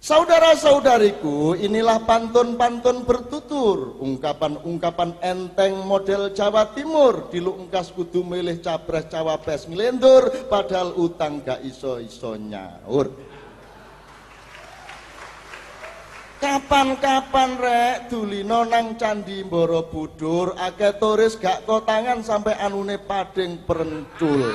Saudara-saudariku, inilah pantun-pantun bertutur, ungkapan-ungkapan enteng model Jawa Timur, dilungkas kudu milih capres cawapres milendur, padahal utang gak iso-iso nyaur. Kapan-kapan rek dulino nang Candi Borobudur, akeh turis gak kotangan sampai anune pading perentul.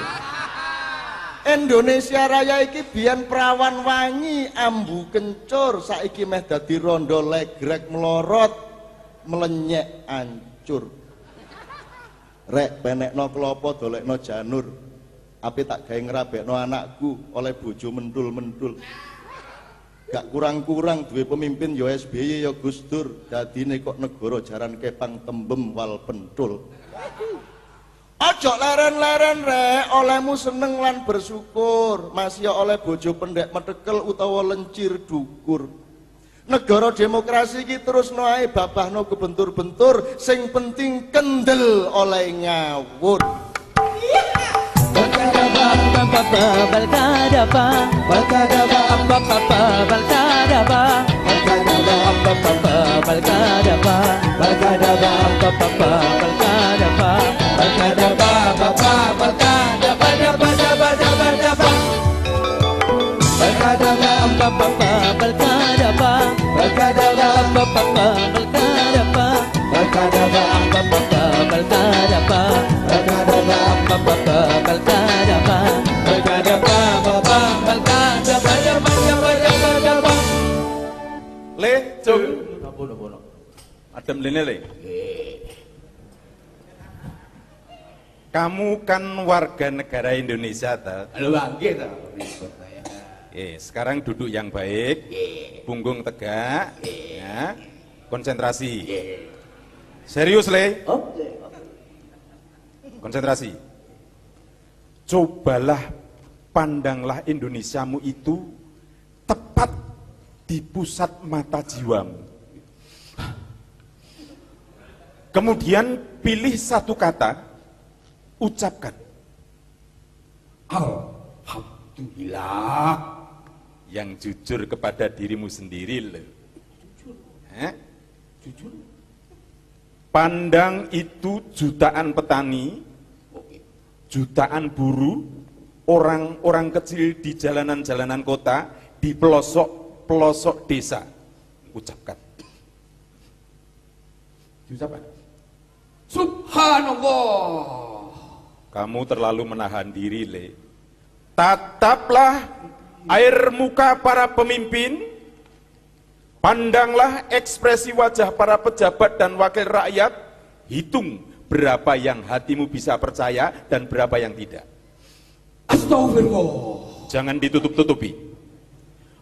Indonesia Raya iki biyen prawan wangi ambu kencur, saiki meh dadi rondo legrek melorot melenyek ancur. Rek penekno klopo dolekno janur, ape tak gawe ngrabekno anakku oleh bojo mentul-mentul. Gak kurang-kurang duwe pemimpin ya SBY ya Gus Dur, dadine kok negara jaran kepang tembem wal pentul. Ojo leren-leren rek, olehmu seneng lan bersyukur, masih oleh bojo pendek metekel utawa lencir dukur. Negara demokrasi iki terus noai babahno kebentur-bentur, sing penting kendel oleh ngawur. Le, cung. Adem lene le. Kamu kan warga negara Indonesia ta? Sekarang duduk yang baik, punggung tegak, ya, konsentrasi. Serius le? Konsentrasi. Cobalah pandanglah Indonesiamu itu tepat di pusat mata jiwamu. Kemudian pilih satu kata, ucapkan. Alhamdulillah. Yang jujur kepada dirimu sendiri loh. Jujur. Pandang itu jutaan petani, jutaan buruh, orang-orang kecil di jalanan-jalanan kota, di pelosok desa. Ucapkan. Diucapkan. Subhanallah. Kamu terlalu menahan diri, Le. Tataplah air muka para pemimpin, pandanglah ekspresi wajah para pejabat dan wakil rakyat, hitung berapa yang hatimu bisa percaya dan berapa yang tidak. Astagfirullah. Jangan ditutup-tutupi.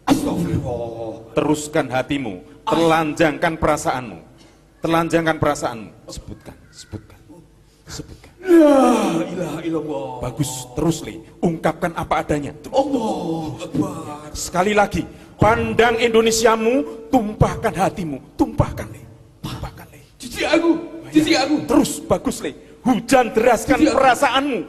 Astagfirullah. Teruskan hatimu, telanjangkan perasaanmu. Telanjangkan perasaanmu. Sebutkan. La ilaha illallah. Bagus, terus Le, ungkapkan apa adanya. Allah Akbar. Sekali lagi, pandang Indonesiamu, tumpahkan hatimu, tumpahkan Le. Cici aku. Terus, bagus Le. Hujan deraskan perasaanmu.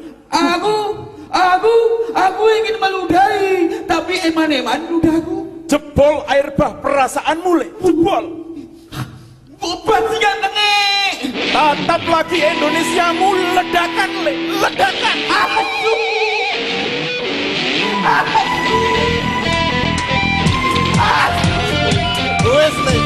Aku ingin meludahi, tapi eman-eman ludahku. Jebol air bah perasaanmu Le, jebol. Bajingan tengik. Tatap lagi Indonesiamu, ledakan Le, ledakan. Wes Le.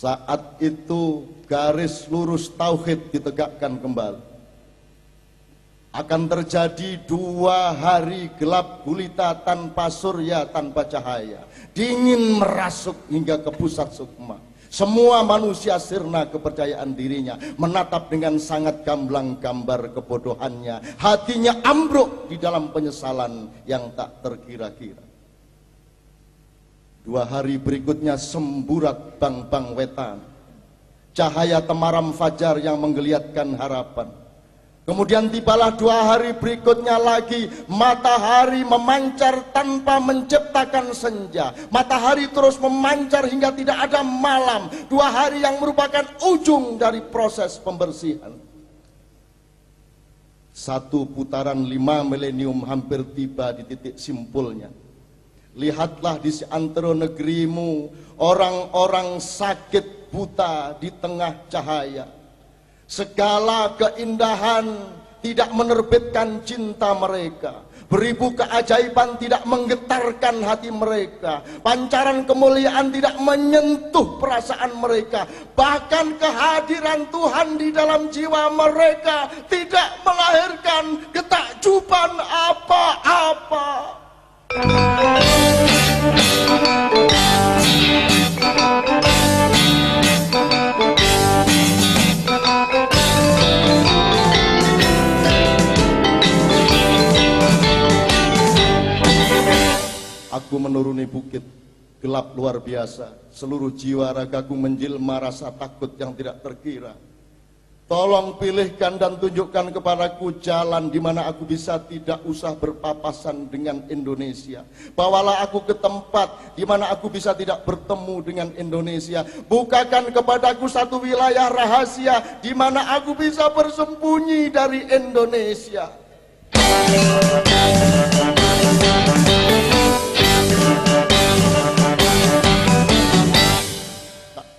Saat itu garis lurus tauhid ditegakkan kembali. Akan terjadi 2 hari gelap gulita tanpa surya, tanpa cahaya. Dingin merasuk hingga ke pusat sukma. Semua manusia sirna kepercayaan dirinya, menatap dengan sangat gamblang gambar kebodohannya. Hatinya ambruk di dalam penyesalan yang tak terkira-kira. 2 hari berikutnya semburat bang-bang wetan, cahaya temaram fajar yang menggeliatkan harapan. Kemudian tibalah 2 hari berikutnya lagi, matahari memancar tanpa menciptakan senja. Matahari terus memancar hingga tidak ada malam. 2 hari yang merupakan ujung dari proses pembersihan. 1 putaran 5 milenium hampir tiba di titik simpulnya. Lihatlah di seantero negerimu orang-orang sakit buta di tengah cahaya. Segala keindahan tidak menerbitkan cinta mereka. Beribu keajaiban tidak menggetarkan hati mereka. Pancaran kemuliaan tidak menyentuh perasaan mereka. Bahkan kehadiran Tuhan di dalam jiwa mereka tidak melahirkan ketakjuban apa-apa. Aku menuruni bukit, gelap luar biasa. Seluruh jiwa ragaku menjelma rasa takut yang tidak terkira. Tolong pilihkan dan tunjukkan kepadaku jalan di mana aku bisa tidak usah berpapasan dengan Indonesia. Bawalah aku ke tempat di mana aku bisa tidak bertemu dengan Indonesia. Bukakan kepadaku satu wilayah rahasia di mana aku bisa bersembunyi dari Indonesia.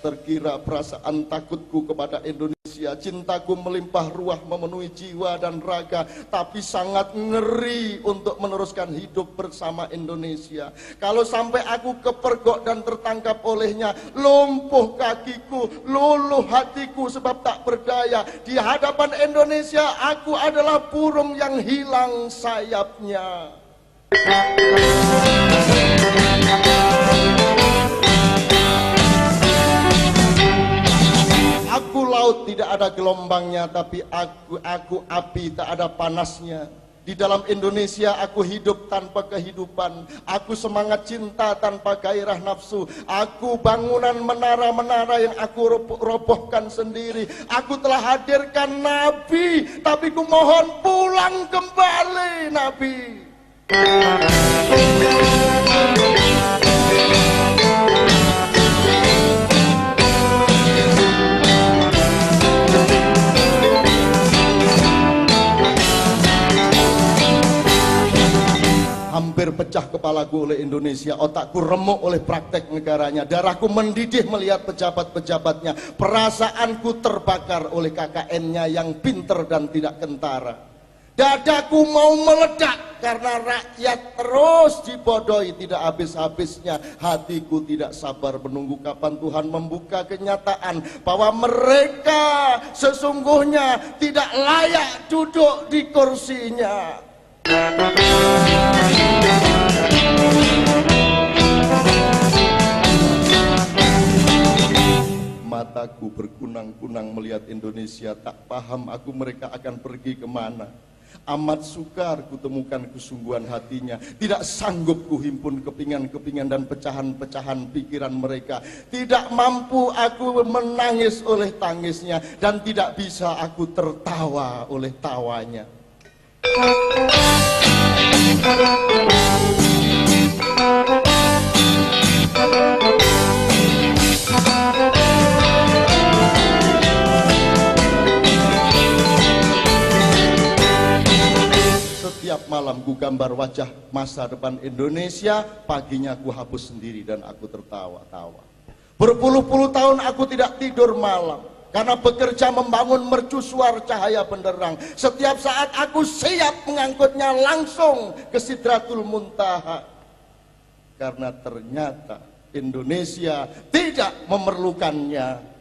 Terkira perasaan takutku kepada Indonesia, cintaku melimpah ruah memenuhi jiwa dan raga, tapi sangat ngeri untuk meneruskan hidup bersama Indonesia. Kalau sampai aku kepergok dan tertangkap olehnya, lumpuh kakiku, luluh hatiku sebab tak berdaya. Di hadapan Indonesia aku adalah burung yang hilang sayapnya. Aku laut tidak ada gelombangnya, tapi aku api tak ada panasnya. Di dalam Indonesia aku hidup tanpa kehidupan. Aku semangat cinta tanpa gairah nafsu. Aku bangunan menara-menara yang aku robohkan sendiri. Aku telah hadirkan Nabi, tapi ku mohon pulang kembali Nabi. Hampir pecah kepalaku oleh Indonesia, otakku remuk oleh praktek negaranya, darahku mendidih melihat pejabat-pejabatnya, perasaanku terbakar oleh KKN-nya yang pinter dan tidak kentara. Dadaku mau meledak karena rakyat terus dibodohi tidak habis-habisnya. Hatiku tidak sabar menunggu kapan Tuhan membuka kenyataan bahwa mereka sesungguhnya tidak layak duduk di kursinya. Mataku berkunang-kunang melihat Indonesia, tak paham aku mereka akan pergi kemana. Amat sukar kutemukan kesungguhan hatinya. Tidak sanggup kuhimpun kepingan-kepingan dan pecahan-pecahan pikiran mereka. Tidak mampu aku menangis oleh tangisnya, dan tidak bisa aku tertawa oleh tawanya. Setiap malam ku gambar wajah masa depan Indonesia, paginya ku hapus sendiri dan aku tertawa-tawa. Berpuluh-puluh tahun aku tidak tidur malam karena bekerja membangun mercusuar cahaya benderang. Setiap saat aku siap mengangkutnya langsung ke Sidratul Muntaha. Karena ternyata Indonesia tidak memerlukannya.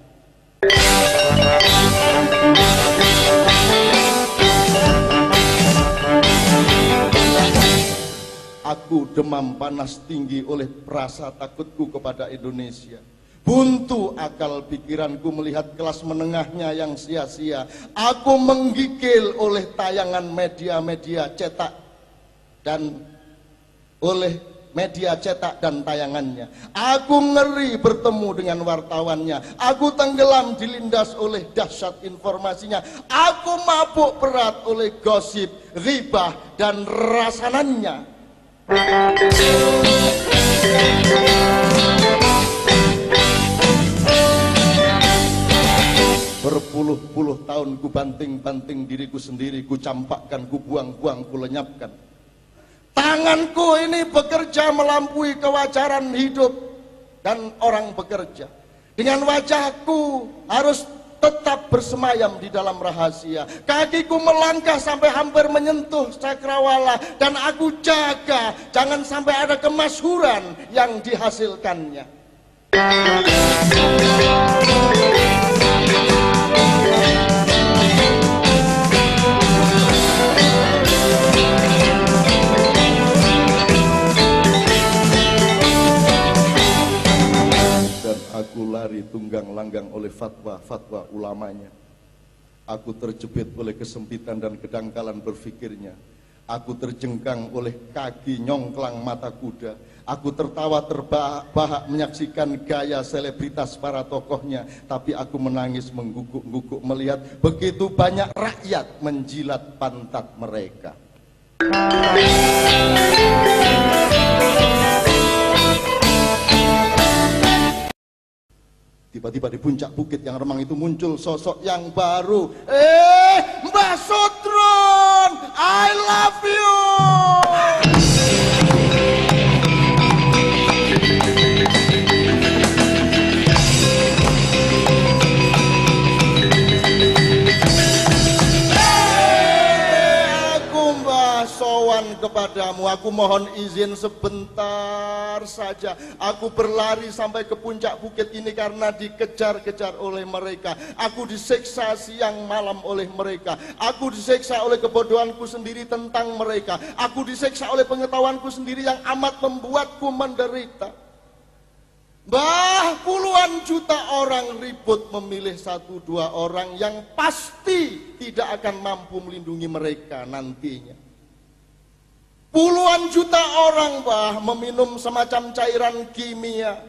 Aku demam panas tinggi oleh rasa takutku kepada Indonesia. Buntu akal pikiranku melihat kelas menengahnya yang sia-sia. Aku menggigil oleh tayangan media-media cetak dan oleh media cetak dan tayangannya. Aku ngeri bertemu dengan wartawannya. Aku tenggelam dilindas oleh dahsyat informasinya. Aku mabuk berat oleh gosip, ghibah dan rasanannya. Berpuluh-puluh tahun ku banting-banting diriku sendiri, ku campakkan, ku buang-buang, ku lenyapkan. Tanganku ini bekerja melampaui kewajaran hidup dan orang bekerja. Dengan wajahku harus tetap bersemayam di dalam rahasia. Kakiku melangkah sampai hampir menyentuh cakrawala, dan aku jaga jangan sampai ada kemasyhuran yang dihasilkannya. Aku lari tunggang langgang oleh fatwa-fatwa ulamanya. Aku terjepit oleh kesempitan dan kedangkalan berfikirnya. Aku terjengkang oleh kaki nyongklang mata kuda. Aku tertawa terbahak menyaksikan gaya selebritas para tokohnya. Tapi aku menangis mengguguk-guguk melihat begitu banyak rakyat menjilat pantat mereka. Tiba-tiba di puncak bukit yang remang itu muncul sosok yang baru. Mbah Sutron, I love you. Sowan kepadamu, aku mohon izin sebentar saja. Aku berlari sampai ke puncak bukit ini karena dikejar-kejar oleh mereka. Aku disiksa siang malam oleh mereka. Aku disiksa oleh kebodohanku sendiri tentang mereka. Aku disiksa oleh pengetahuanku sendiri yang amat membuatku menderita. Puluhan juta orang ribut memilih 1-2 orang yang pasti tidak akan mampu melindungi mereka nantinya. Puluhan juta orang meminum semacam cairan kimia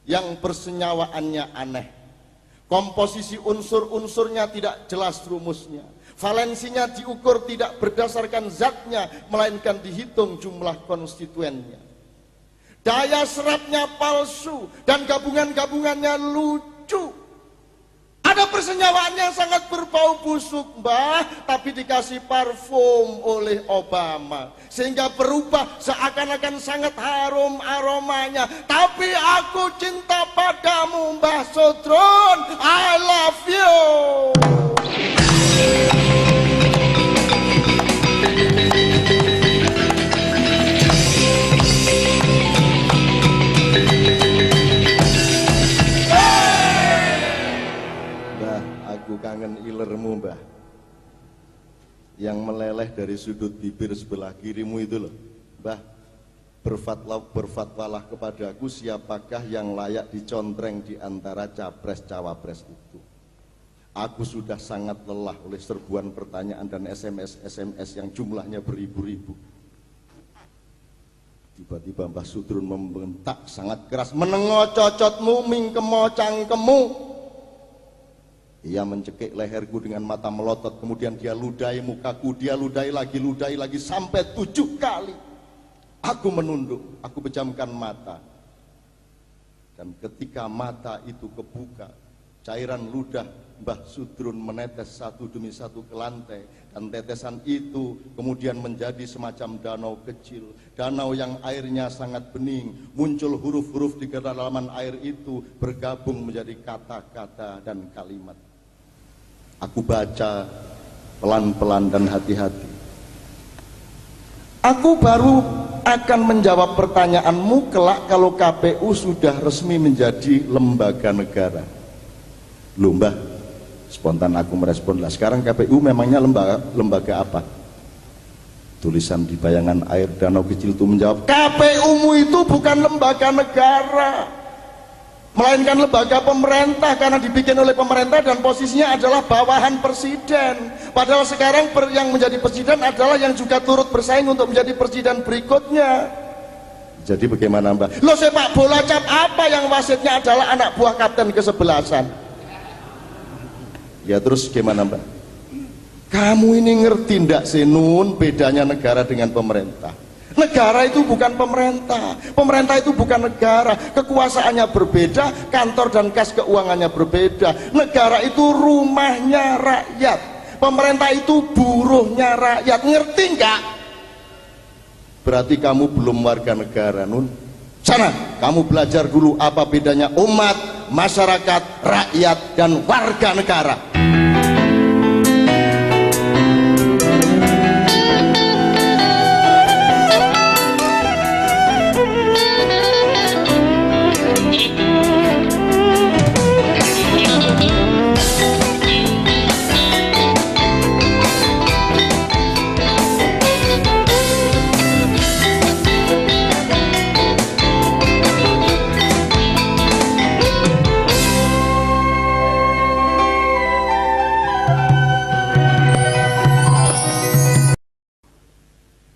yang persenyawaannya aneh. Komposisi unsur-unsurnya tidak jelas rumusnya. Valensinya diukur tidak berdasarkan zatnya, melainkan dihitung jumlah konstituennya. Daya serapnya palsu dan gabungan-gabungannya lucu. Ada persenyawaan yang sangat berbau busuk, tapi dikasih parfum oleh Obama sehingga berubah seakan-akan sangat harum aromanya. Tapi aku cinta padamu, Mbah Sutron, I love you. Aku kangen ilermu, Mbah, yang meleleh dari sudut bibir sebelah kirimu itu loh. Mbah, berfatwalah kepadaku siapakah yang layak dicontreng di antara capres-cawapres itu. Aku sudah sangat lelah oleh serbuan pertanyaan dan SMS yang jumlahnya beribu-ribu. Tiba-tiba Mbah Sutron membentak sangat keras, menengo cocotmu mingkemo cangkemu. Ia mencekik leherku dengan mata melotot, kemudian dia ludahi mukaku, dia ludahi lagi sampai 7 kali. Aku menunduk, aku pejamkan mata. Dan ketika mata itu kebuka, cairan ludah Mbah Sutron menetes satu demi satu ke lantai. Dan tetesan itu kemudian menjadi semacam danau kecil. Danau yang airnya sangat bening. Muncul huruf-huruf di kedalaman air itu bergabung menjadi kata-kata dan kalimat. Aku baca pelan-pelan dan hati-hati. Aku baru akan menjawab pertanyaanmu kelak kalau KPU sudah resmi menjadi lembaga negara. Loh Mbah, spontan aku merespon, lah sekarang KPU memangnya lembaga apa? Tulisan di bayangan air danau kecil itu menjawab, KPU-mu itu bukan lembaga negara, melainkan lembaga pemerintah, karena dibikin oleh pemerintah dan posisinya adalah bawahan presiden. Padahal sekarang yang menjadi presiden adalah yang juga turut bersaing untuk menjadi presiden berikutnya. Jadi bagaimana Mbak? Lo sepak bola cap apa yang wasitnya adalah anak buah kapten kesebelasan? Ya terus gimana Mbak? Kamu ini ngerti ndak sih Nun bedanya negara dengan pemerintah? Negara itu bukan pemerintah, pemerintah itu bukan negara, kekuasaannya berbeda, kantor dan kas keuangannya berbeda. Negara itu rumahnya rakyat, pemerintah itu buruhnya rakyat, ngerti nggak? Berarti kamu belum warga negara Nun. Sana, kamu belajar dulu apa bedanya umat, masyarakat, rakyat, dan warga negara.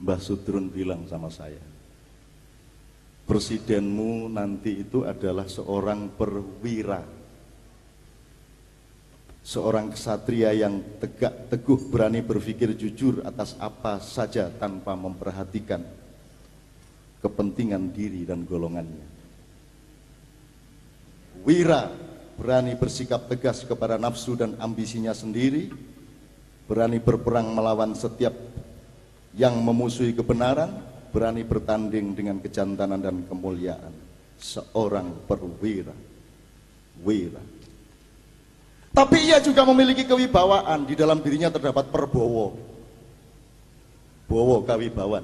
Mbah Sudrun bilang sama saya, presidenmu nanti itu adalah seorang perwira, seorang kesatria yang tegak teguh, berani berpikir jujur atas apa saja tanpa memperhatikan kepentingan diri dan golongannya. Wira berani bersikap tegas kepada nafsu dan ambisinya sendiri, berani berperang melawan setiap yang memusuhi kebenaran, berani bertanding dengan kejantanan dan kemuliaan. Seorang perwira, wira. Tapi ia juga memiliki kewibawaan. Di dalam dirinya terdapat perbowo, bowo kawibawan,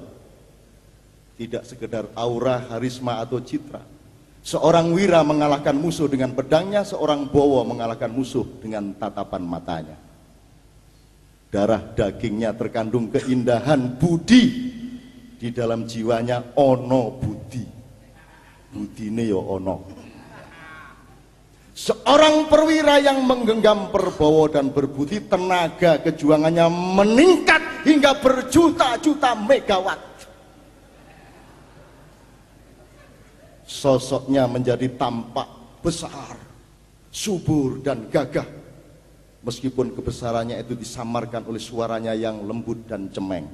tidak sekedar aura, harisma atau citra. Seorang wira mengalahkan musuh dengan pedangnya, seorang bowo mengalahkan musuh dengan tatapan matanya. Darah dagingnya terkandung keindahan budi, di dalam jiwanya ono budi, budine yo ono. Seorang perwira yang menggenggam perbowo dan berbudi, tenaga kejuangannya meningkat hingga berjuta-juta megawatt. Sosoknya menjadi tampak besar, subur dan gagah, meskipun kebesarannya itu disamarkan oleh suaranya yang lembut dan cemeng.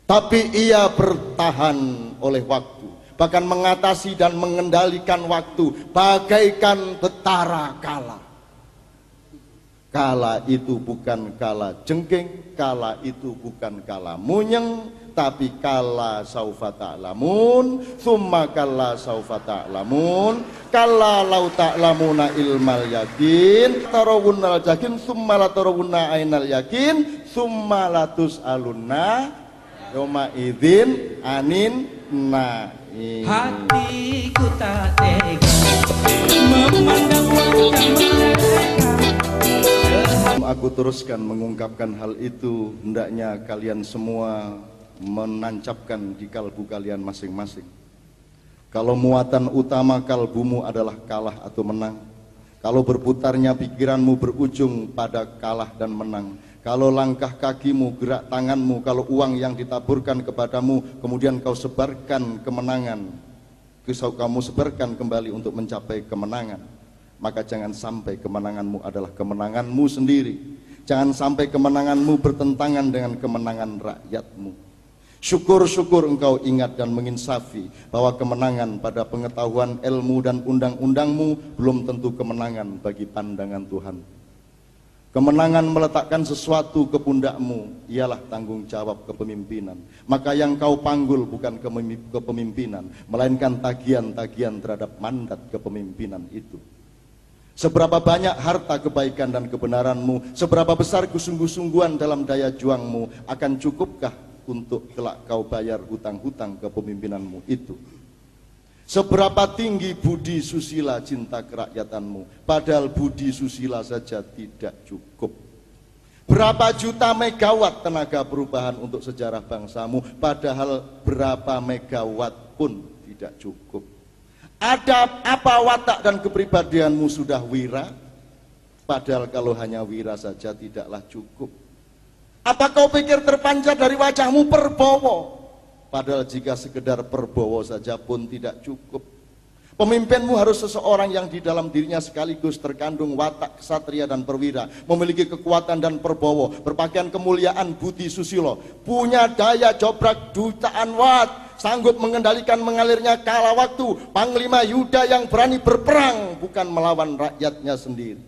Tapi ia bertahan oleh waktu, bahkan mengatasi dan mengendalikan waktu bagaikan betara kala. Kala itu bukan kala jengking, kala itu bukan kala munyeng, tapi kala saufa ta'lamun, summa kala saufa ta'lamun, kala lau ta'lamuna ilmal yakin, tarawunnal yakin, summa la tarawunna ainal yakin, summa latus alunna yoma idzin anin naim. Hatiku tak tega memandang wajah mereka. Aku teruskan mengungkapkan hal itu, hendaknya kalian semua menancapkan di kalbu kalian masing-masing. Kalau muatan utama kalbumu adalah kalah atau menang, kalau berputarnya pikiranmu berujung pada kalah dan menang, kalau langkah kakimu, gerak tanganmu, kalau uang yang ditaburkan kepadamu kemudian kau sebarkan kemenangan, kamu sebarkan kembali untuk mencapai kemenangan, maka jangan sampai kemenanganmu adalah kemenanganmu sendiri. Jangan sampai kemenanganmu bertentangan dengan kemenangan rakyatmu. Syukur-syukur engkau ingat dan menginsafi bahwa kemenangan pada pengetahuan ilmu dan undang-undangmu belum tentu kemenangan bagi pandangan Tuhan. Kemenangan meletakkan sesuatu ke pundakmu ialah tanggung jawab kepemimpinan. Maka yang kau panggul bukan kepemimpinan, melainkan tagihan-tagihan terhadap mandat kepemimpinan itu. Seberapa banyak harta kebaikan dan kebenaranmu, seberapa besar kesungguh-sungguhan dalam daya juangmu, akan cukupkah untuk kelak kau bayar hutang-hutang kepemimpinanmu itu. Seberapa tinggi budi susila cinta kerakyatanmu, padahal budi susila saja tidak cukup. Berapa juta megawatt tenaga perubahan untuk sejarah bangsamu, padahal berapa megawatt pun tidak cukup. Ada apa watak dan kepribadianmu sudah wira, padahal kalau hanya wira saja tidaklah cukup. Apa kau pikir terpancar dari wajahmu Perbowo, padahal jika sekedar Perbowo saja pun tidak cukup. Pemimpinmu harus seseorang yang di dalam dirinya sekaligus terkandung watak ksatria dan perwira, memiliki kekuatan dan Perbowo, berpakaian kemuliaan budi susilo, punya daya jobrak jutaan watt, sanggup mengendalikan mengalirnya kala waktu, panglima Yuda yang berani berperang bukan melawan rakyatnya sendiri.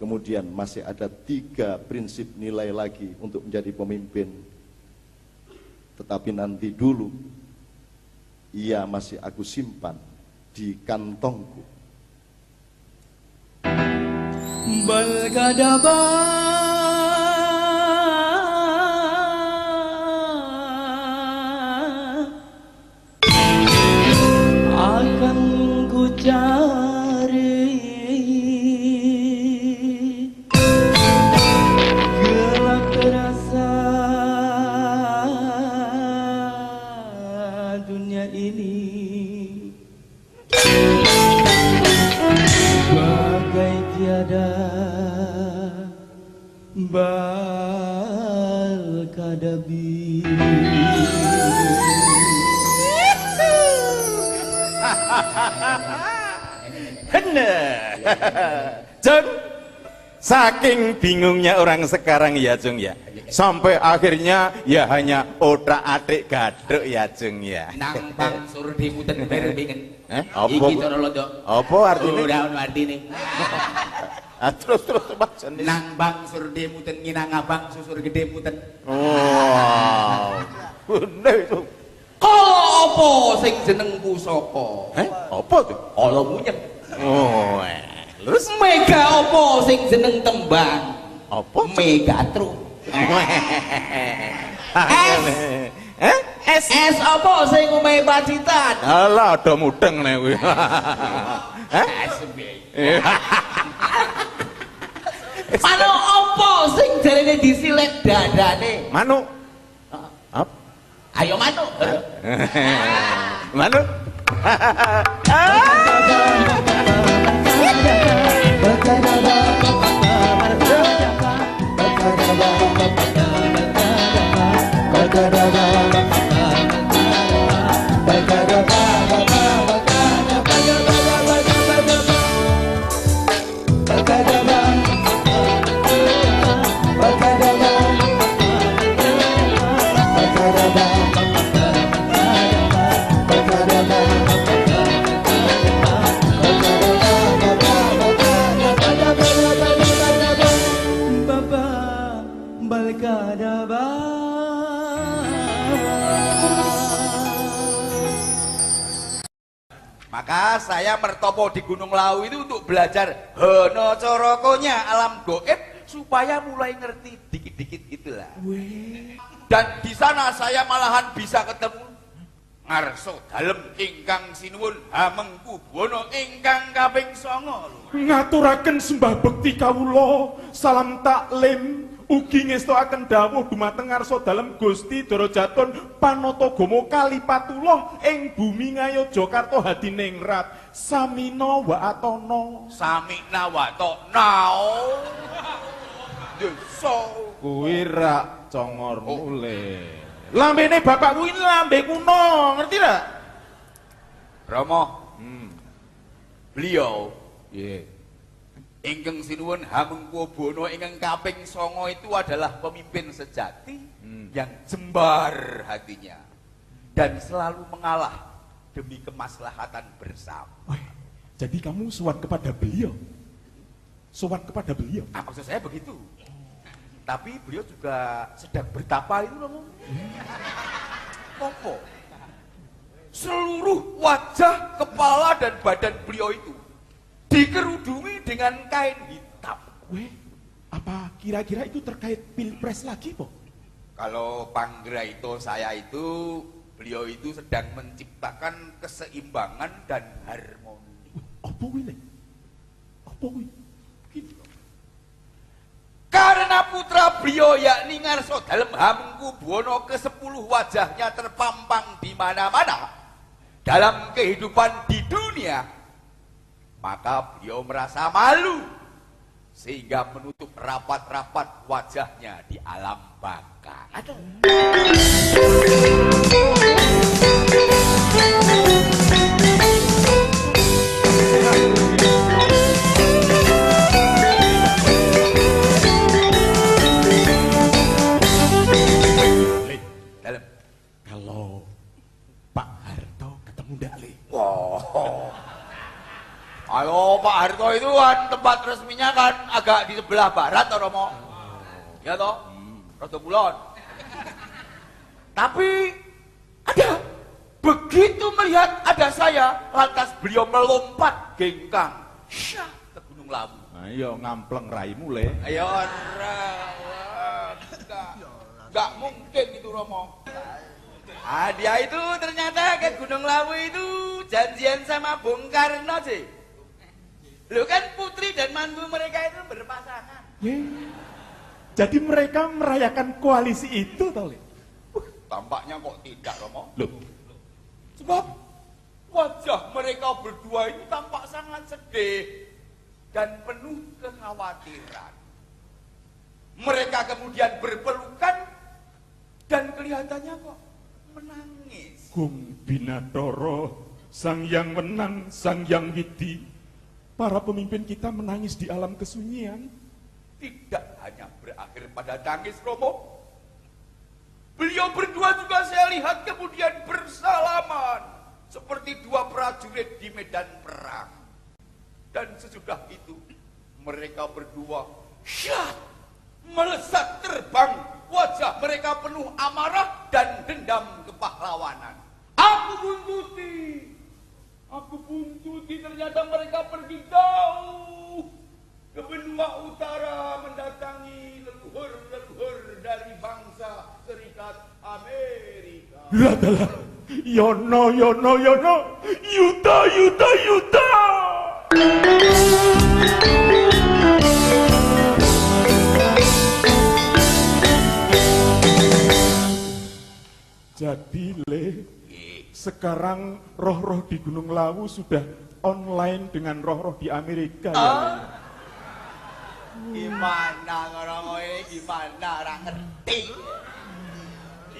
Kemudian masih ada 3 prinsip nilai lagi untuk menjadi pemimpin. Tetapi nanti dulu, ia masih aku simpan di kantongku. Akan ku cari gelap terasa dunia ini, bagai tiada balkadabi. Jung, saking bingungnya orang sekarang ya Jung ya, sampai akhirnya ya hanya otak-atik gaduk ya Jung ya. Nang bang suruh dimuter berbingen. Apa? Iki cara londo. Apa artinya? Udah ono artine. Terus macam ini. Nang bang suruh dimuter nginang abang susur gede muten. Oh, bener itu. Kala apa sing jeneng pusaka? Apa tuh? Kala munyem. Oh, terus Mega apa sing jeneng tembang? apa? Megatron. Es apa sing umehe pacitan? alah ada mudeng nek kuwi. SB. Mano apa sing jarene disilet dadane? Manuk. Apa? Ayo manuk. Manuk. Maka saya mertopo di Gunung Lawu itu untuk belajar Hono Corokonya alam goib supaya mulai ngerti dikit-dikit itulah. Dan di sana saya malahan bisa ketemu ngarso dalem ingkang sinuwun hamengku bono ingkang kaping 9. Ngaturaken sembah bekti kawula, salam taklim. Ugi ngestoaken dawuh dumateng ngarsa dalem Gusti Darajaton Panatagama Kalipatulong ing bumi Ngayogyakarta hadiningrat samina wa atana. Samina wa ta'na. Desa Kuwi rak congor mule. Lambene bapak kuwi lambe kuno, ngerti ra? Romo. Beliau ingkang sinuwun Hamengkubuwana ingkang kaping 9 itu adalah pemimpin sejati yang jembar hatinya dan selalu mengalah demi kemaslahatan bersama. Jadi kamu sowan kepada beliau? Sowan kepada beliau? Nah, maksud saya begitu. Tapi beliau juga sedang bertapa itu loh. Apa? Seluruh wajah, kepala dan badan beliau itu dikerudungi dengan kain hitam. Weh, apa kira-kira itu terkait pilpres lagi, Po? Kalau Panggraito saya itu, beliau itu sedang menciptakan keseimbangan dan harmoni. Apa kuwi? Apa kuwi? Karena putra beliau yakni Ngarso Dalem Hamengkubuwana ke-10 wajahnya terpampang di mana-mana dalam kehidupan di dunia, maka beliau merasa malu sehingga menutup rapat-rapat wajahnya di alam baka. Kalau Pak Harto ketemu ndak, Le? Wow. Ayo Pak Harto itu kan tempat resminya kan agak di sebelah barat toh Romo. Ya toh? Rada kulon. Tapi ada begitu melihat ada saya, lantas beliau melompat gengkang syah ke Gunung Lawu. Ayo ngampleng raimu, Le. Ayo enggak mungkin itu Romo. Ah, dia itu ternyata ke Gunung Lawu itu janjian sama Bung Karno sih. Lu kan putri dan mantu mereka itu berpasangan. Jadi mereka merayakan koalisi itu, tau, Le? Tampaknya kok tidak, Romo. Loh, Sebab wajah mereka berdua itu tampak sangat sedih dan penuh kekhawatiran. Mereka kemudian berpelukan dan kelihatannya kok menangis. Gung Binatoro, sang yang menang, sang yang widi. Para pemimpin kita menangis di alam kesunyian. Tidak hanya berakhir pada tangis, Romo. Beliau berdua juga saya lihat kemudian bersalaman seperti dua prajurit di medan perang. Dan sesudah itu mereka berdua syah melesat terbang, wajah mereka penuh amarah dan dendam kepahlawanan. Aku buntuti, ternyata mereka pergi jauh ke benua utara mendatangi leluhur-leluhur dari bangsa Serikat Amerika. Adalah Yono, Yono, Yono, Yuta, Yuta, Yuta. Jadi, Le, sekarang roh-roh di Gunung Lawu sudah online dengan roh-roh di Amerika, ya, Le? Gimana ngomong ini, gimana, orang ngerti.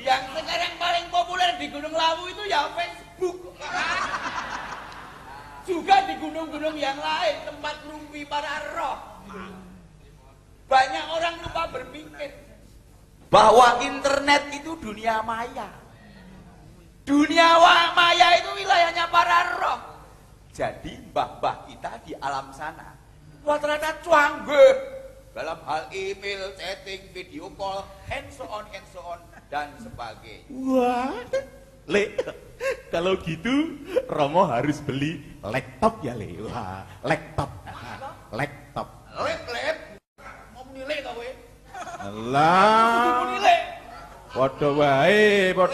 Yang sekarang paling populer di Gunung Lawu itu ya Facebook. Juga di gunung-gunung yang lain, tempat rumpi para roh. Banyak orang lupa berpikir bahwa internet itu dunia maya. Dunia maya itu wilayahnya para roh. Jadi mbah-mbah kita di alam sana rata-rata canggih dalam hal email, chatting, video call, and so on, dan sebagainya. Wah, Le, kalau gitu Romo harus beli laptop ya, Le. Wah, laptop. Laptop. Lep, mau menilai kau Alah. menilai. Padha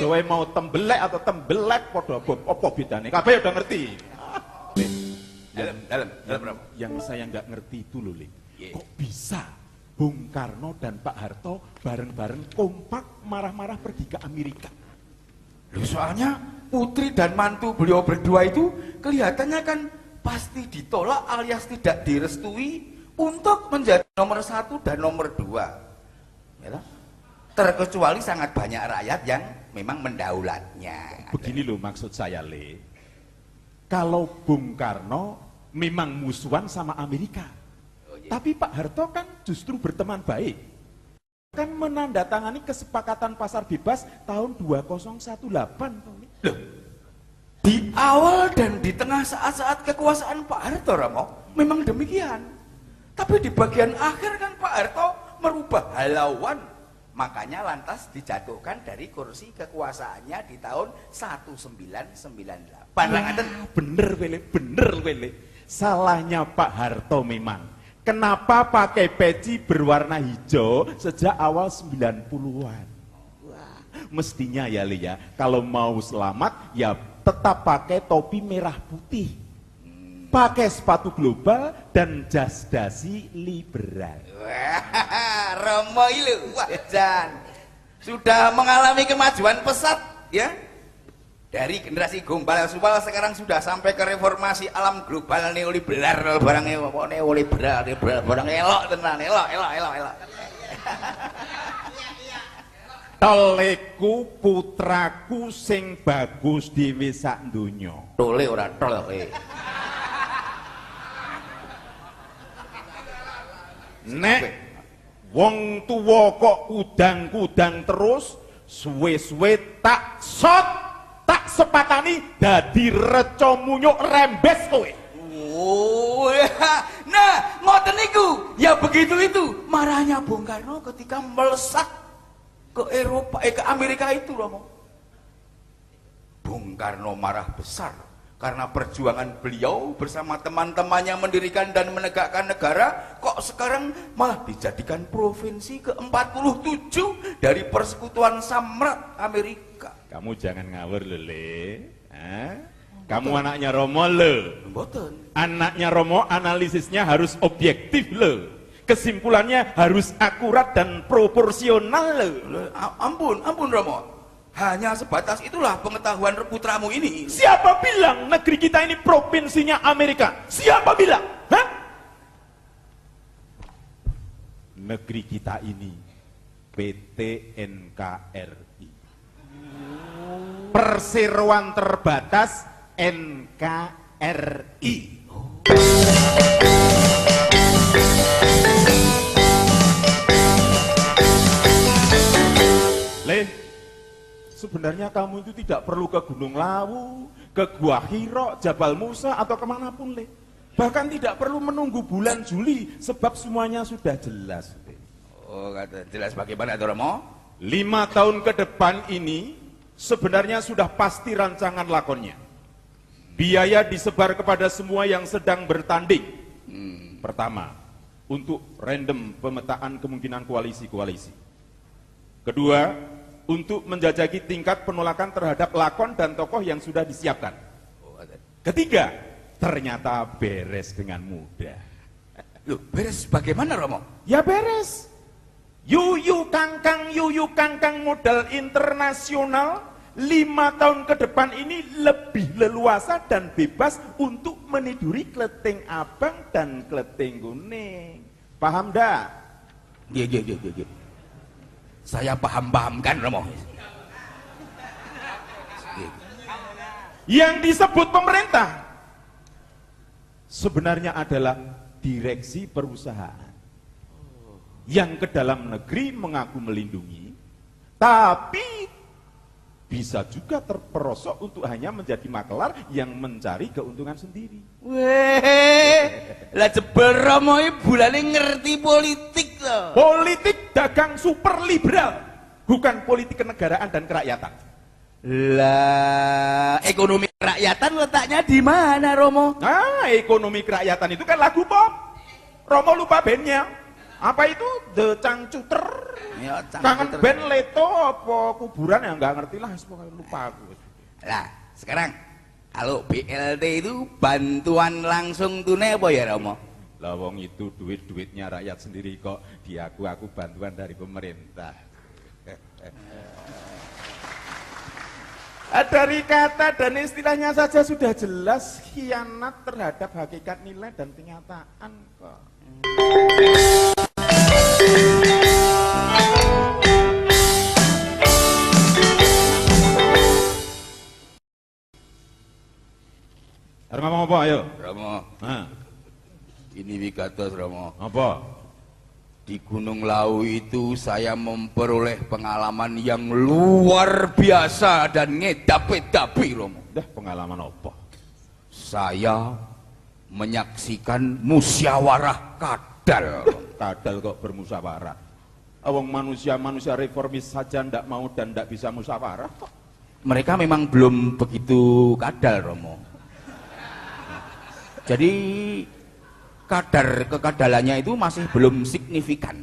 wae mau tembelek atau tembelek padha apa bedane? Kabeh udah ngerti. Dalam berapa? Yang saya nggak ngerti itu loh, Le. Yeah. Kok bisa Bung Karno dan Pak Harto bareng-bareng kompak marah-marah pergi ke Amerika? Loh, soalnya putri dan mantu beliau berdua itu kelihatannya kan pasti ditolak alias tidak direstui untuk menjadi nomor 1 dan nomor 2. Ya, terkecuali sangat banyak rakyat yang memang mendaulatnya. Begini loh maksud saya, Le. Kalau Bung Karno memang musuhan sama Amerika, tapi Pak Harto kan justru berteman baik. Kan menandatangani kesepakatan pasar bebas tahun 2018. Loh, di awal dan di tengah saat-saat kekuasaan Pak Harto, Romo, memang demikian. Tapi di bagian akhir kan Pak Harto merubah halauan. Makanya lantas dijatuhkan dari kursi kekuasaannya di tahun 1998. Bener wele. Salahnya Pak Harto memang. Kenapa pakai peci berwarna hijau sejak awal 90-an? Mestinya ya Le ya, kalau mau selamat ya tetap pakai topi merah putih. Pakai sepatu global dan jas dasi liberal. Wah, Romo itu, wah Jan, sudah mengalami kemajuan pesat ya. Dari generasi gombal subal sekarang sudah sampai ke reformasi alam global neoliberal barangnya neoliberal barang elok tenan elok. Toleku putraku sing bagus dhewe sak donya. Tole ora tole. Nek wong tuwa kok kudang-kudang terus, suwe-suwe tak sepatani dadi reca munyuk rembes kowe. Oh, nah ngoten niku ya begitu itu marahnya Bung Karno ketika melesat ke Eropa ke Amerika itu Romo. Bung Karno marah besar karena perjuangan beliau bersama teman-temannya mendirikan dan menegakkan negara kok sekarang malah dijadikan provinsi ke-47 dari persekutuan Samrat Amerika. Kamu jangan ngawur Le. Kamu anaknya Romo Le. Mboten. Anaknya Romo analisisnya harus objektif Le. Kesimpulannya harus akurat dan proporsional Le. Ampun Romo. Hanya sebatas itulah pengetahuan putramu ini. Siapa bilang negeri kita ini provinsinya Amerika? Siapa bilang? Hah? Negeri kita ini PT NKRI. Perseroan terbatas NKRI. Le, sebenarnya kamu itu tidak perlu ke Gunung Lawu, ke Gua Hiro, Jabal Musa, atau kemanapun, Le. Bahkan tidak perlu menunggu bulan Juli, sebab semuanya sudah jelas, Le. Oh, kata jelas bagaimana, Romo? 5 tahun ke depan ini, sebenarnya sudah pasti rancangan lakonnya. Biaya disebar kepada semua yang sedang bertanding. Pertama, untuk random pemetaan kemungkinan koalisi-koalisi. Kedua, untuk menjajaki tingkat penolakan terhadap lakon dan tokoh yang sudah disiapkan. Ketiga, ternyata beres dengan mudah. Loh, beres bagaimana, Romo? Ya beres. Yuyu kangkang modal internasional 5 tahun ke depan ini lebih leluasa dan bebas untuk meniduri kleting abang dan kleting kuning. Paham dah? Iya. Saya paham-pahamkan, Romo. Yang disebut pemerintah sebenarnya adalah direksi perusahaan yang ke dalam negeri mengaku melindungi, tapi bisa juga terperosok untuk hanya menjadi makelar yang mencari keuntungan sendiri. Weh, lah jebel Romo iki bulane ngerti politik loh. Politik dagang super liberal, bukan politik kenegaraan dan kerakyatan. Lah, ekonomi kerakyatan letaknya di mana, Romo? Nah, ekonomi kerakyatan itu kan lagu pop. Romo lupa bandnya. Apa itu? The Cangcuter. Ya, Kangen band Leto apa kuburan ya nggak ngerti lah, pokoknya lupa aku. Lah, sekarang kalau BLT itu bantuan langsung tunai apa ya, Romo? Lah wong itu duit-duitnya rakyat sendiri kok, aku bantuan dari pemerintah. Dari kata dan istilahnya saja sudah jelas khianat terhadap hakikat nilai dan kenyataan kok. Harus ngomong apa ayo? Romo, Nah, ini wigatos Romo. apa? Di Gunung Lawu itu saya memperoleh pengalaman yang luar biasa dan ngedapi-dapi, Romo. Dah pengalaman apa? Saya menyaksikan musyawarah kadal. Kadal kok bermusyawarah. Awang manusia reformis saja ndak mau dan ndak bisa musyawarah kok. Mereka memang belum begitu kadal, Romo. Jadi kadar kekadalannya itu masih belum signifikan.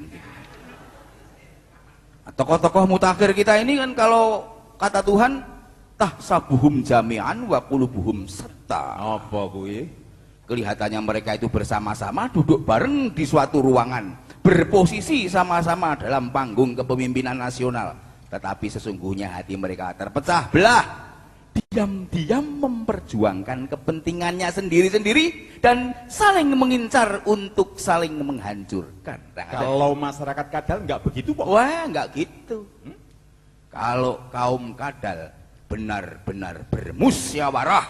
Tokoh-tokoh mutakhir kita ini kan kalau kata Tuhan tahsabuhum jami'an wa qulubuhum shatta. Apa kuwi? Kelihatannya mereka itu bersama-sama duduk bareng di suatu ruangan, berposisi sama-sama dalam panggung kepemimpinan nasional, tetapi sesungguhnya hati mereka terpecah belah, diam-diam memperjuangkan kepentingannya sendiri-sendiri dan saling mengincar untuk saling menghancurkan. Kalau masyarakat Kadal nggak begitu kok. Wah, nggak gitu. Kalau kaum Kadal benar-benar bermusyawarah,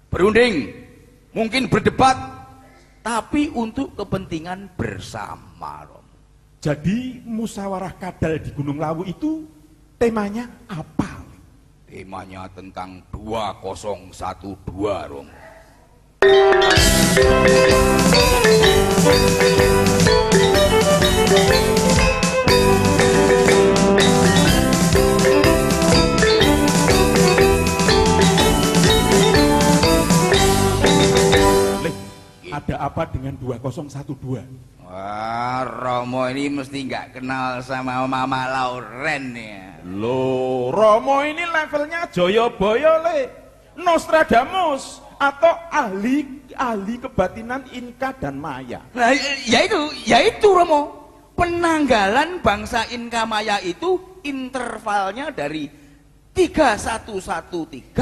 berunding, mungkin berdebat, tapi untuk kepentingan bersama. Jadi musyawarah Kadal di Gunung Lawu itu temanya apa? Temanya tentang 2012, Romo. Ada apa dengan 2012? Wah, Romo ini mesti nggak kenal sama Mama Lauren ya. Loh, Romo ini levelnya Joyoboyo le, Nostradamus atau ahli kebatinan Inka dan Maya. Nah, yaitu Romo. Penanggalan bangsa Inka Maya itu intervalnya dari 3113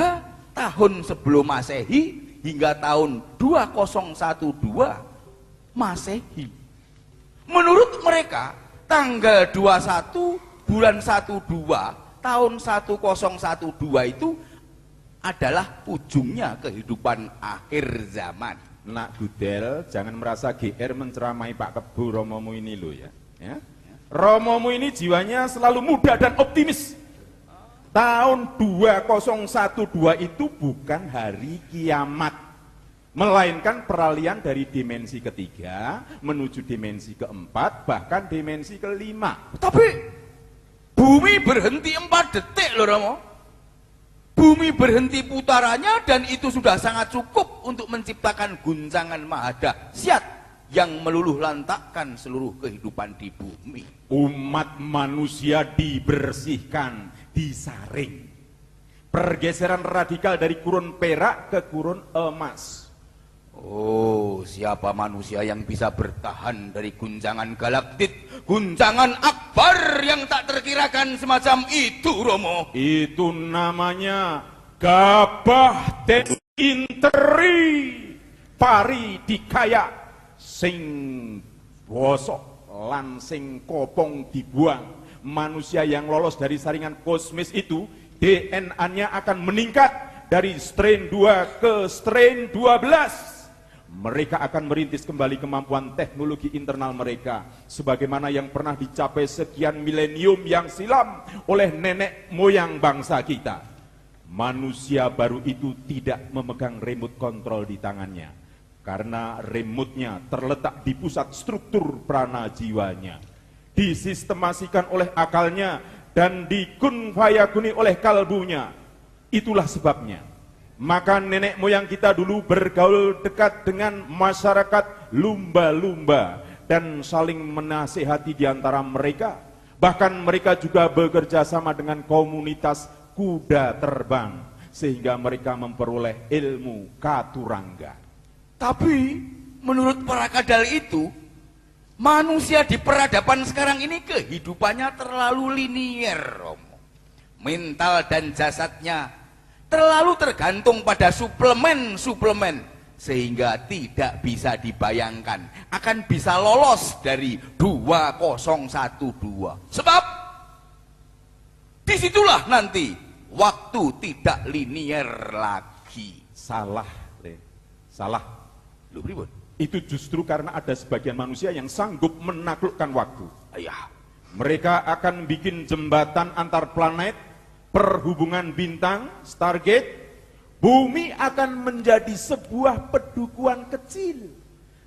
tahun sebelum Masehi hingga tahun 2012 Masehi. Menurut mereka, tanggal 21 bulan 12 tahun 1012 itu adalah ujungnya kehidupan akhir zaman. Nak Gudel, jangan merasa GR menceramai Pak Kebu Romomu ini lo ya. Romomu ini jiwanya selalu muda dan optimis. Tahun 2012 itu bukan hari kiamat, melainkan peralihan dari dimensi ketiga menuju dimensi keempat, bahkan dimensi kelima. Tapi bumi berhenti 4 detik loh Romo. Bumi berhenti putarannya dan itu sudah sangat cukup untuk menciptakan guncangan mahadahsyat yang meluluh lantakkan seluruh kehidupan di bumi. Umat manusia dibersihkan, disaring. Pergeseran radikal dari kurun perak ke kurun emas. Oh, siapa manusia yang bisa bertahan dari guncangan galaktik, guncangan akbar yang tak terkirakan semacam itu, Romo? Itu namanya gabah den interi pari dikaya sing bosok lan sing kopong dibuang. Manusia yang lolos dari saringan kosmis itu DNA-nya akan meningkat dari strain 2 ke strain 12. Mereka akan merintis kembali kemampuan teknologi internal mereka sebagaimana yang pernah dicapai sekian milenium yang silam oleh nenek moyang bangsa kita. Manusia baru itu tidak memegang remote control di tangannya karena remote-nya terletak di pusat struktur prana jiwanya, disistemasikan oleh akalnya dan dikunfayakuni oleh kalbunya. Itulah sebabnya maka nenek moyang kita dulu bergaul dekat dengan masyarakat lumba-lumba dan saling menasihati di antara mereka. Bahkan mereka juga bekerja sama dengan komunitas kuda terbang sehingga mereka memperoleh ilmu katurangga. Tapi menurut para kadal itu, manusia di peradaban sekarang ini kehidupannya terlalu linier, Romo. Mental dan jasadnya terlalu tergantung pada suplemen-suplemen sehingga tidak bisa dibayangkan akan bisa lolos dari 2012. Sebab disitulah nanti waktu tidak linier lagi. Salah, Le. Salah. Lu ribut. Itu justru karena ada sebagian manusia yang sanggup menaklukkan waktu. Ayah. Mereka akan bikin jembatan antar planet, perhubungan bintang, Stargate. Bumi akan menjadi sebuah pedukuhan kecil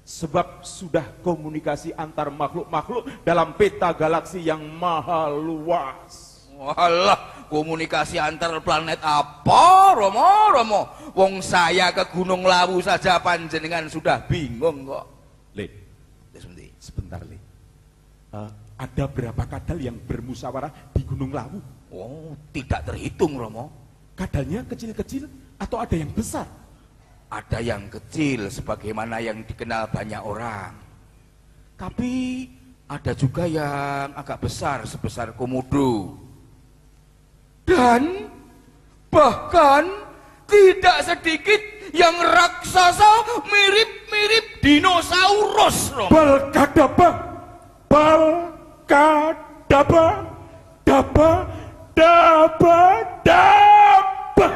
sebab sudah komunikasi antar makhluk-makhluk dalam peta galaksi yang maha luas. Walah, komunikasi antar planet apa, Romo? Wong saya ke Gunung Lawu saja panjenengan sudah bingung kok. Le, sebentar Le. ada berapa kadal yang bermusyawarah di Gunung Lawu? Oh, tidak terhitung, Romo. Kadalnya kecil-kecil atau ada yang besar? Ada yang kecil sebagaimana yang dikenal banyak orang. Tapi ada juga yang agak besar sebesar komodo. Dan bahkan tidak sedikit yang raksasa mirip-mirip dinosaurus, Romo. Balkadaba, Balkadaba, daba, daba, daba.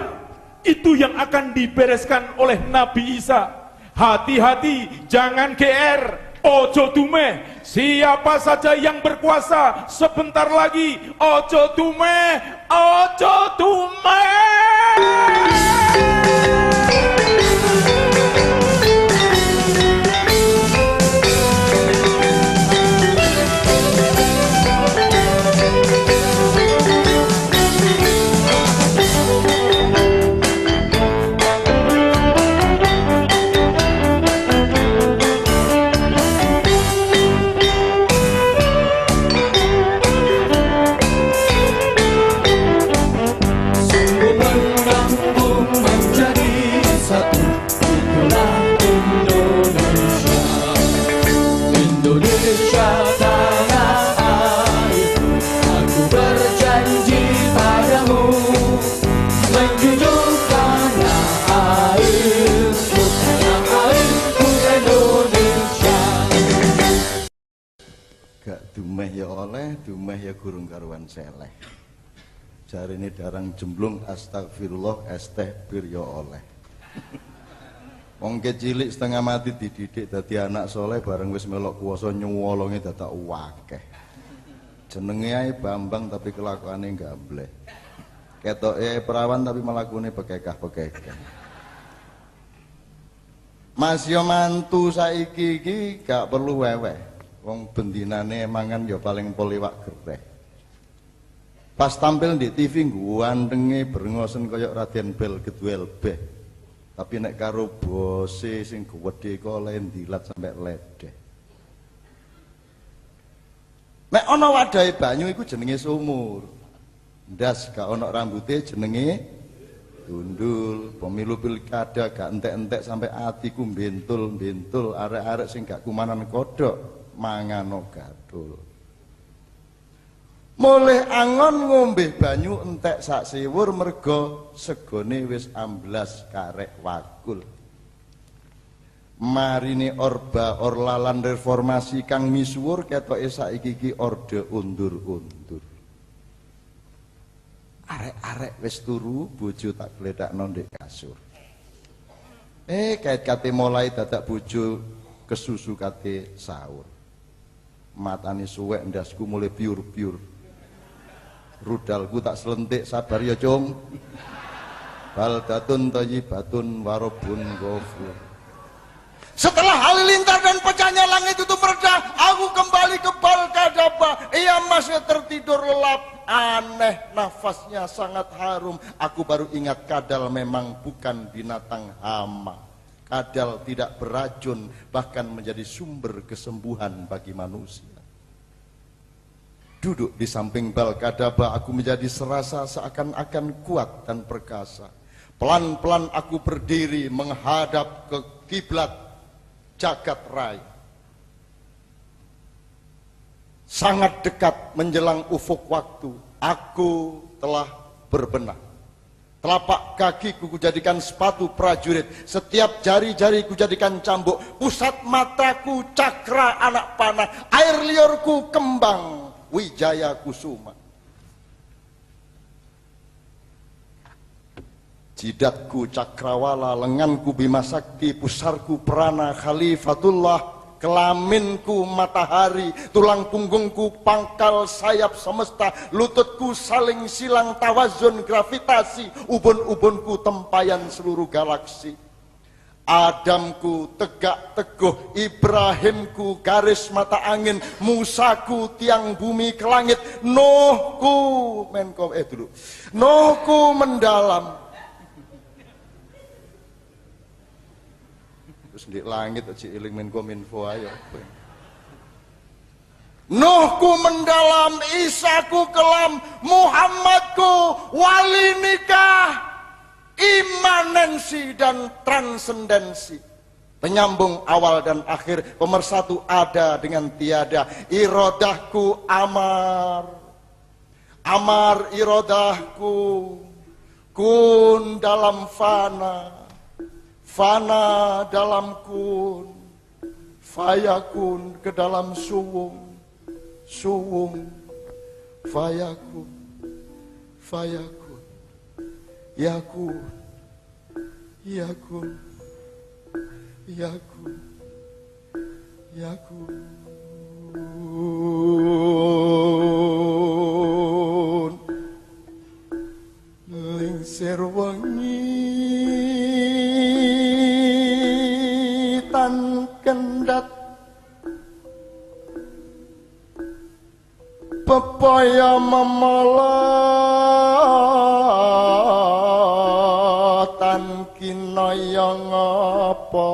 Itu yang akan dibereskan oleh Nabi Isa. Hati-hati, jangan GR. Ojo dumeh, siapa saja yang berkuasa sebentar lagi. Ojo dumeh, ojo dumeh. Dumeh ya gurung karuan seleh. Jari ini darang jemblung astagfirullah estehbir ya oleh. Wong cilik setengah mati dididik dadi anak soleh bareng wis melok kuwasa nyuwolonge dadak akeh. Jenenge ae Bambang tapi kelakuane gambleh. Ketoke perawan tapi melakune bekekah-bekekah. Mas yo mantu saiki iki gak perlu weweh. Wong bendinane mangan ya paling poliwak gereh. Pas tampil di TV gantenge brengosen kaya Raden Bel Gedwel beh. Tapi nek karo bose sing gedhe kok lendilat sampe ledeh. Nek ana wadahe banyu iku jenenge sumur. Ndas gak ana rambuté jenenge gundul. Pemilu pilkada gak entek-entek sampai atiku bentul-bentul arek-arek sing gak kumanan kodhok. Mangano gadul. Mulih angon ngombe banyu entek sak siwur merga segone wis amblas karek wakul. Marine Orba Orlalan reformasi kang misuwur ketoke saiki iki orde undur-undur. Arek-arek wis turu, bojo tak gledakno ndek kasur. Kait-kate mulai dadak bojo kesusu kate sahur. Matane suwek ndasku mulai piur-piur. Rudalku tak selentik sabar ya cung. Baldatun thayyibatun warabun ghafur. Setelah halilintar dan pecahnya langit itu mereda, aku kembali ke Balkadaba. Ia masih tertidur lelap. Aneh, nafasnya sangat harum. Aku baru ingat kadal memang bukan binatang hama. Kadal tidak beracun, bahkan menjadi sumber kesembuhan bagi manusia. Duduk di samping Balkadaba, aku menjadi serasa seakan-akan kuat dan perkasa. Pelan-pelan aku berdiri menghadap ke kiblat jagat raya. Sangat dekat menjelang ufuk waktu, aku telah berbenah. Telapak kakiku kujadikan sepatu prajurit, setiap jari-jari kujadikan cambuk, pusat mataku cakra anak panah, air liurku kembang Wijaya Kusuma. Jidatku cakrawala, lenganku Bima Sakti, pusarku Prana Khalifatullah, kelaminku matahari, tulang punggungku pangkal sayap semesta, lututku saling silang tawazun gravitasi, ubun-ubunku tempayan seluruh galaksi. Adamku tegak teguh, Ibrahimku garis mata angin, Musaku tiang bumi ke langit, Nuhku Nuhku mendalam. Terus di langit aja iling Menkominfo ayo. Nuhku mendalam, Isaku kelam, Muhammadku wali nikah, imanensi dan transendensi, penyambung awal dan akhir, pemersatu ada dengan tiada. Irodahku amar, amar irodahku, kun dalam fana, fana dalam kun, fayakun ke dalam suwung, suwung fayakun, fayakun yakun, yakun, yakun, yakun. Lingsir wengi tan kendat, pepaya memelotan kinaya ngapa,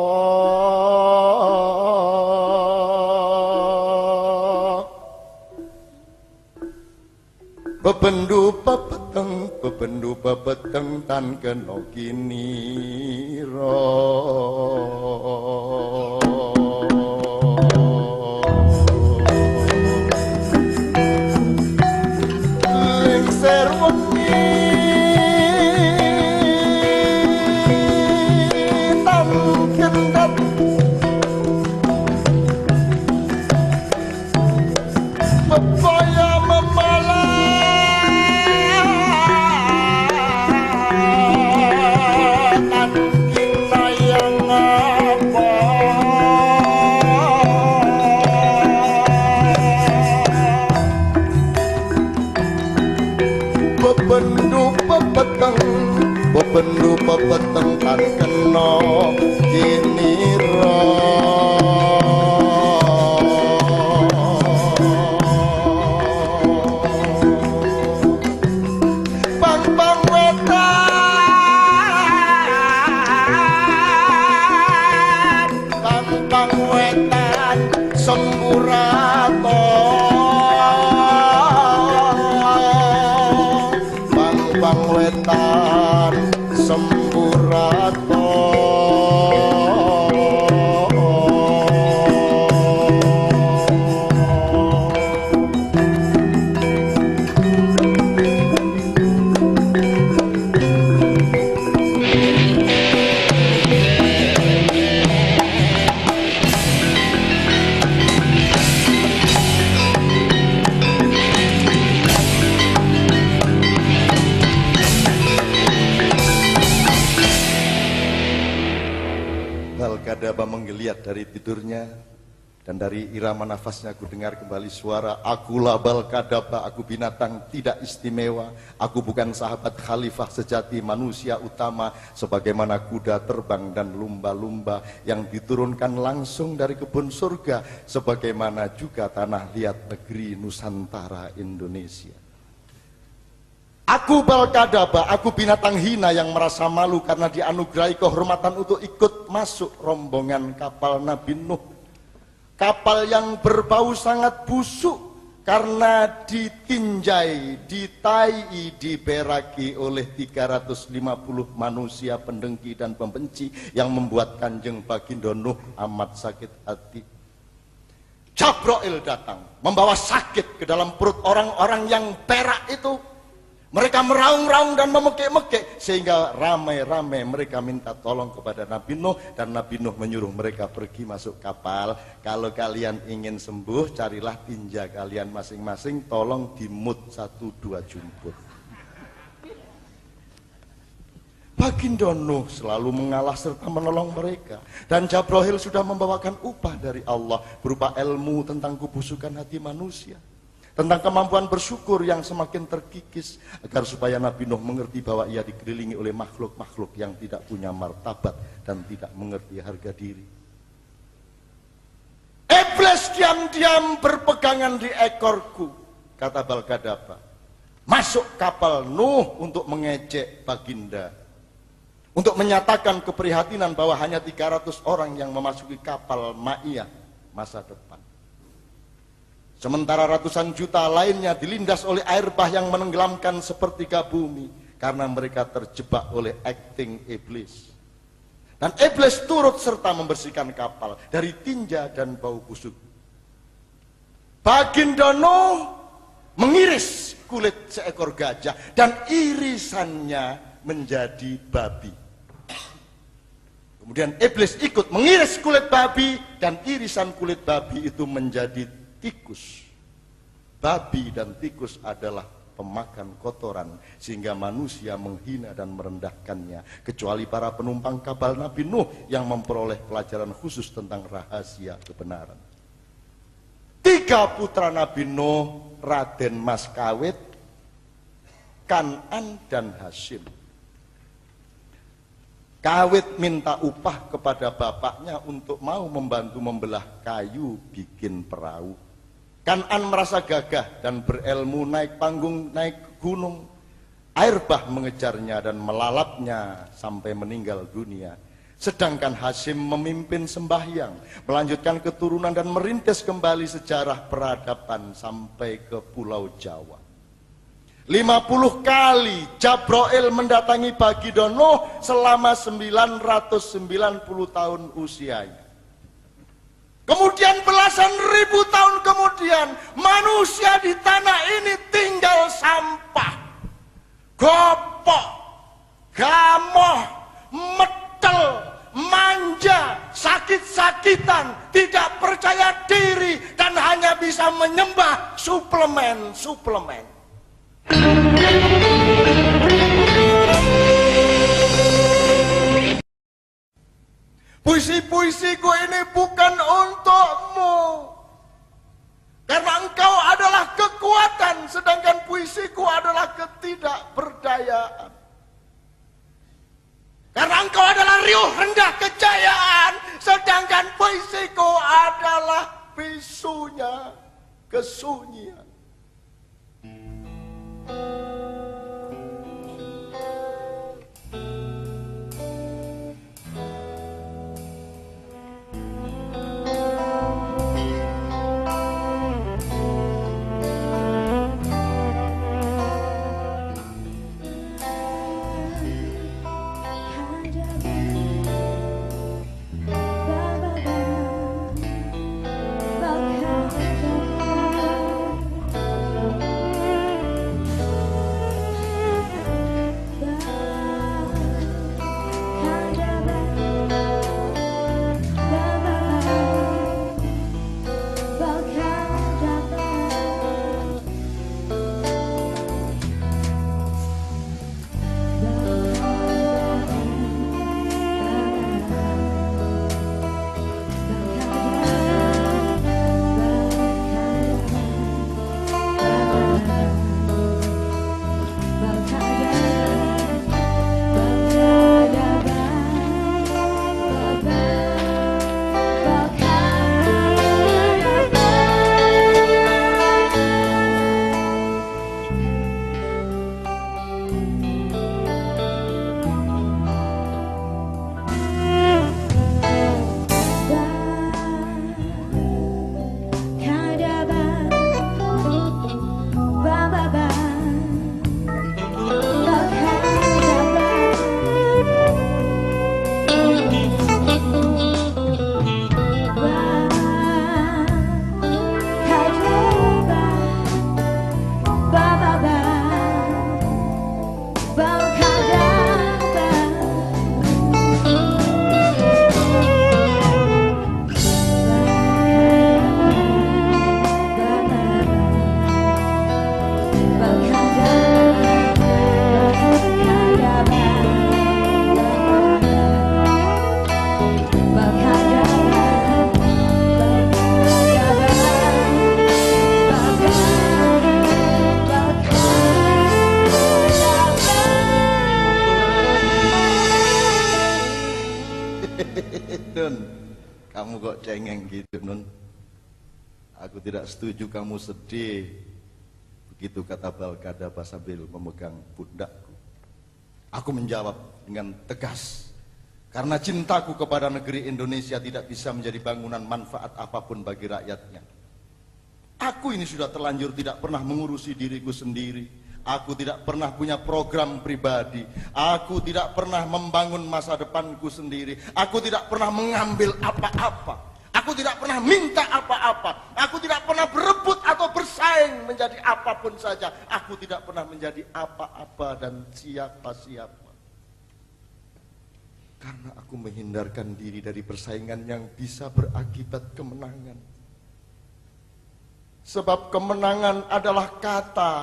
bebendu pepeteng, bebendu pepeteng tan kena kinira. Lengser wengi tan kendat, pepaya memalatan kinaya ngapa, bebendu pepeteng, bebendu pepeteng tan kena kinira. Bang bang wetan, bang bang wetan semburato, bang bang wetan semburato. Balkadaba menggeliat dari tidurnya, dan dari irama nafasnya aku dengar kembali suara, akulah Balkadaba, aku binatang tidak istimewa, aku bukan sahabat khalifah sejati, manusia utama, sebagaimana kuda terbang dan lumba-lumba yang diturunkan langsung dari kebun surga, sebagaimana juga tanah liat negeri Nusantara Indonesia. Aku Balkadaba, aku binatang hina yang merasa malu karena dianugerahi kehormatan untuk ikut masuk rombongan kapal Nabi Nuh. Kapal yang berbau sangat busuk karena ditinjai, ditai, diberaki oleh 350 manusia pendengki dan pembenci yang membuat Kanjeng Baginda Nuh amat sakit hati. Jabrail datang membawa sakit ke dalam perut orang-orang yang perak itu. Mereka meraung-raung dan memekik-mekik sehingga ramai-ramai mereka minta tolong kepada Nabi Nuh, dan Nabi Nuh menyuruh mereka pergi masuk kapal. Kalau kalian ingin sembuh, carilah tinja kalian masing-masing, tolong dimut 1-2 jumput. Baginda Nuh selalu mengalah serta menolong mereka, dan Jabrail sudah membawakan upah dari Allah berupa ilmu tentang kebusukan hati manusia, tentang kemampuan bersyukur yang semakin terkikis, agar supaya Nabi Nuh mengerti bahwa ia dikelilingi oleh makhluk-makhluk yang tidak punya martabat dan tidak mengerti harga diri. Iblis diam-diam berpegangan di ekorku, kata Balkadaba. Masuk kapal Nuh untuk mengejek Baginda, untuk menyatakan keprihatinan bahwa hanya 300 orang yang memasuki kapal Ma'iyah masa depan. Sementara ratusan juta lainnya dilindas oleh air bah yang menenggelamkan sepertiga bumi karena mereka terjebak oleh akting iblis. Dan iblis turut serta membersihkan kapal dari tinja dan bau busuk. Baginda Nuh mengiris kulit seekor gajah dan irisannya menjadi babi. Kemudian iblis ikut mengiris kulit babi dan irisan kulit babi itu menjadi tikus. Babi dan tikus adalah pemakan kotoran sehingga manusia menghina dan merendahkannya, kecuali para penumpang kapal Nabi Nuh yang memperoleh pelajaran khusus tentang rahasia kebenaran. 3 putra Nabi Nuh, Raden Mas Kawit, Kan'an dan Hasyim. Kawit minta upah kepada bapaknya untuk mau membantu membelah kayu bikin perahu. Kan'an merasa gagah dan berilmu naik panggung, naik gunung. Air bah mengejarnya dan melalapnya sampai meninggal dunia. Sedangkan Hasyim memimpin sembahyang, melanjutkan keturunan dan merintis kembali sejarah peradaban sampai ke Pulau Jawa. 50 kali Jabrail mendatangi Baginda Nuh selama 990 tahun usianya. Kemudian belasan ribu tahun kemudian manusia di tanah ini tinggal sampah, gopok, gamoh, metel, manja, sakit-sakitan, tidak percaya diri dan hanya bisa menyembah suplemen. Puisi-puisiku ini bukan untukmu, karena engkau adalah kekuatan, sedangkan puisiku adalah ketidakberdayaan. Karena engkau adalah riuh rendah kejayaan, sedangkan puisiku adalah bisunya kesunyian. Nun, kamu kok cengeng gitu, Nun? Aku tidak setuju kamu sedih. Begitu kata Balkadaba sambil memegang pundakku. Aku menjawab dengan tegas, karena cintaku kepada negeri Indonesia tidak bisa menjadi bangunan manfaat apapun bagi rakyatnya. Aku ini sudah terlanjur tidak pernah mengurusi diriku sendiri. Aku tidak pernah punya program pribadi. Aku tidak pernah membangun masa depanku sendiri. Aku tidak pernah mengambil apa-apa. Aku tidak pernah minta apa-apa. Aku tidak pernah berebut atau bersaing menjadi apapun saja. Aku tidak pernah menjadi apa-apa dan siapa-siapa. Karena aku menghindarkan diri dari persaingan yang bisa berakibat kemenangan. Sebab kemenangan adalah kata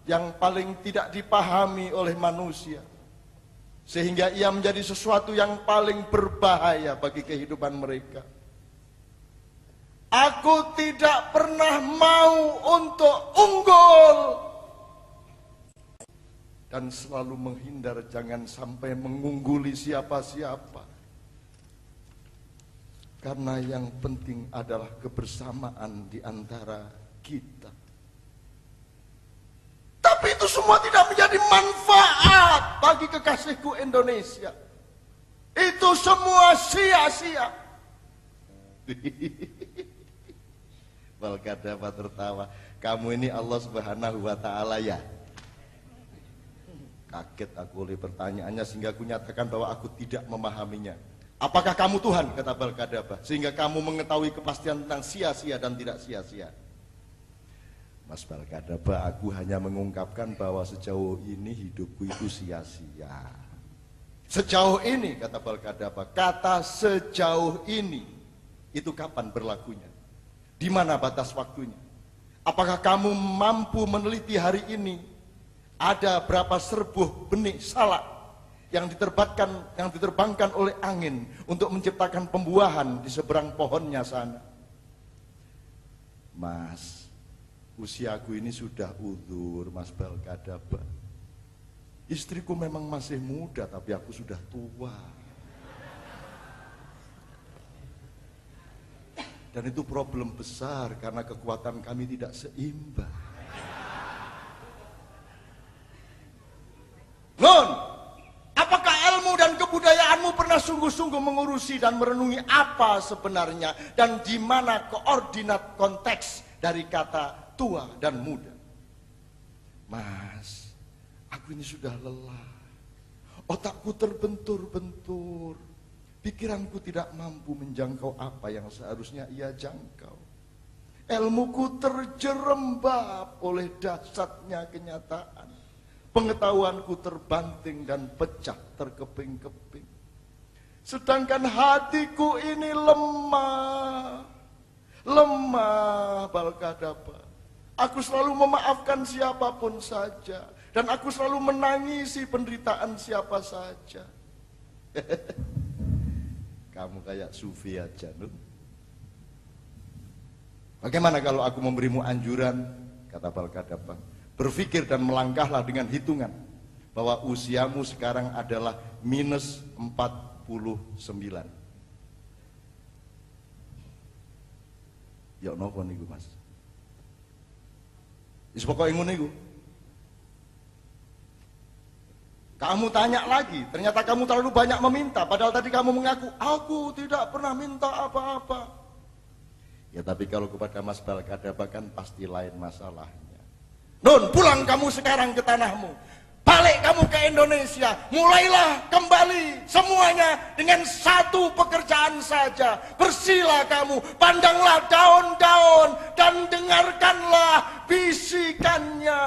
yang paling tidak dipahami oleh manusia. Sehingga ia menjadi sesuatu yang paling berbahaya bagi kehidupan mereka. Aku tidak pernah mau untuk unggul. Dan selalu menghindar jangan sampai mengungguli siapa-siapa. Karena yang penting adalah kebersamaan di antara kita. Tapi itu semua tidak menjadi manfaat bagi kekasihku Indonesia. Itu semua sia-sia. Balkadaba tertawa. Kamu ini Allah Subhanahu wa Ta'ala ya? Kaget aku oleh pertanyaannya sehingga aku nyatakan bahwa aku tidak memahaminya. Apakah kamu Tuhan, kata Balkadaba, sehingga kamu mengetahui kepastian tentang sia-sia dan tidak sia-sia? Mas Balkadaba, aku hanya mengungkapkan bahwa sejauh ini hidupku itu sia-sia. Sejauh ini, kata Balkadaba, kata sejauh ini, itu kapan berlakunya? Di mana batas waktunya? Apakah kamu mampu meneliti hari ini, ada berapa serbuh benih salak yang diterbangkan oleh angin untuk menciptakan pembuahan di seberang pohonnya sana? Mas, usiaku ini sudah uzur, Mas Balkadaba. Istriku memang masih muda, tapi aku sudah tua. Dan itu problem besar karena kekuatan kami tidak seimbang. Nun, apakah ilmu dan kebudayaanmu pernah sungguh-sungguh mengurusi dan merenungi apa sebenarnya dan di mana koordinat konteks dari kata tua dan muda? Mas, aku ini sudah lelah. Otakku terbentur-bentur. Pikiranku tidak mampu menjangkau apa yang seharusnya ia jangkau. Ilmuku terjerembab oleh dahsyatnya kenyataan. Pengetahuanku terbanting dan pecah terkeping-keping. Sedangkan hatiku ini lemah. Lemah, Balkadaba. Aku selalu memaafkan siapapun saja. Dan aku selalu menangisi penderitaan siapa saja. Kamu kayak Sufi aja, Nun. Bagaimana kalau aku memberimu anjuran, kata Balkadaba, berpikir dan melangkahlah dengan hitungan bahwa usiamu sekarang adalah minus 49. Ya nopo niku Mas. Wis pokoke ngono niku. Kamu tanya lagi, ternyata kamu terlalu banyak meminta, padahal tadi kamu mengaku, aku tidak pernah minta apa-apa. Ya tapi kalau kepada Mas Balkadaba kan pasti lain masalahnya. Nun, pulang kamu sekarang ke tanahmu. Balik kamu ke Indonesia. Mulailah kembali semuanya dengan satu pekerjaan saja. Bersihlah kamu, pandanglah daun-daun dan dengarkanlah bisikannya.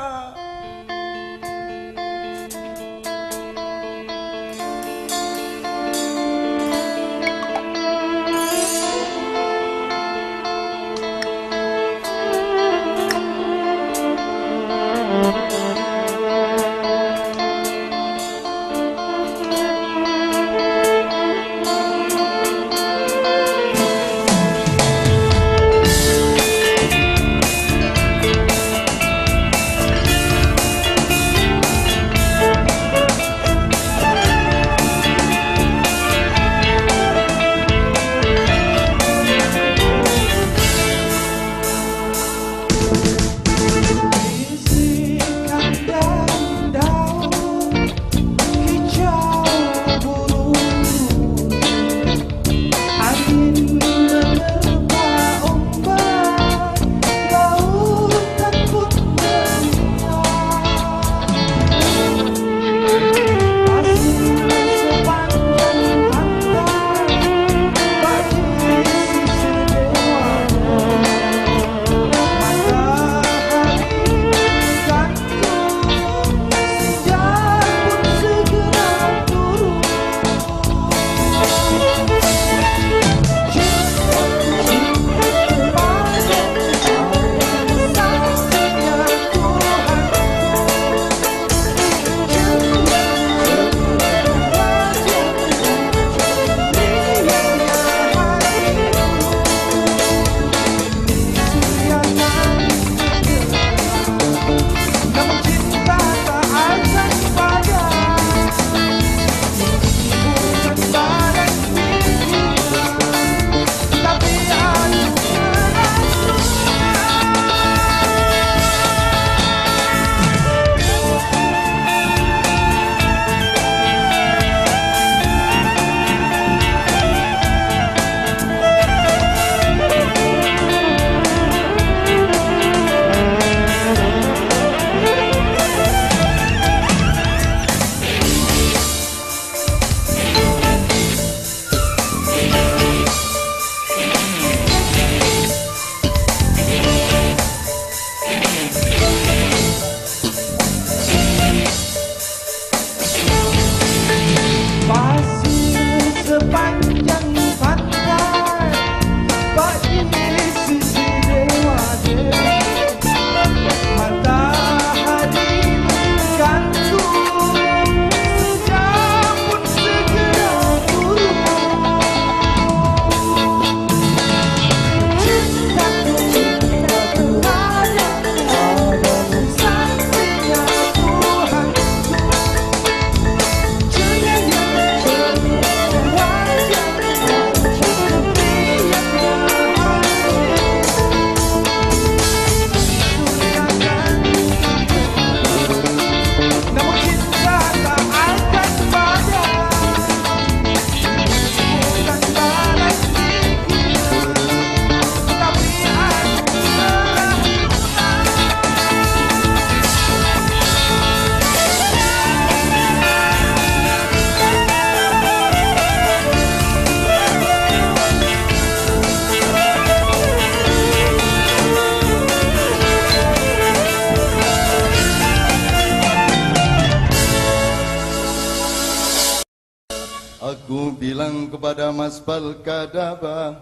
bilang kepada Mas Balkadaba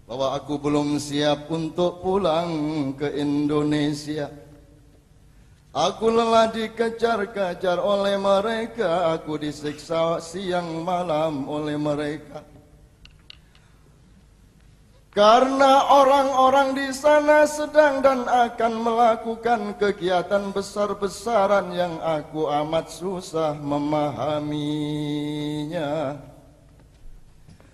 bahwa aku belum siap untuk pulang ke Indonesia. Aku lelah dikejar-kejar oleh mereka, aku disiksa siang malam oleh mereka. Karena orang-orang di sana sedang dan akan melakukan kegiatan besar-besaran yang aku amat susah memahaminya.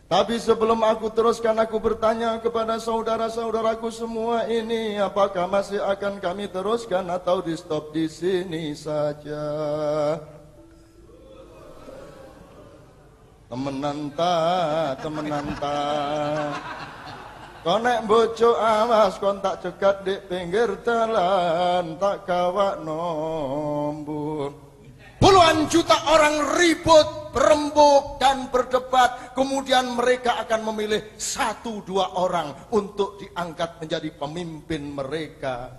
Tapi sebelum aku teruskan, aku bertanya kepada saudara-saudaraku semua ini, apakah masih akan kami teruskan atau di stop di sini saja? Temenan ta. Konek bojo awas kon tak cegat di pinggir jalan, tak kawak nombor. Puluhan juta orang ribut, berembuk dan berdebat. Kemudian mereka akan memilih 1-2 orang untuk diangkat menjadi pemimpin mereka,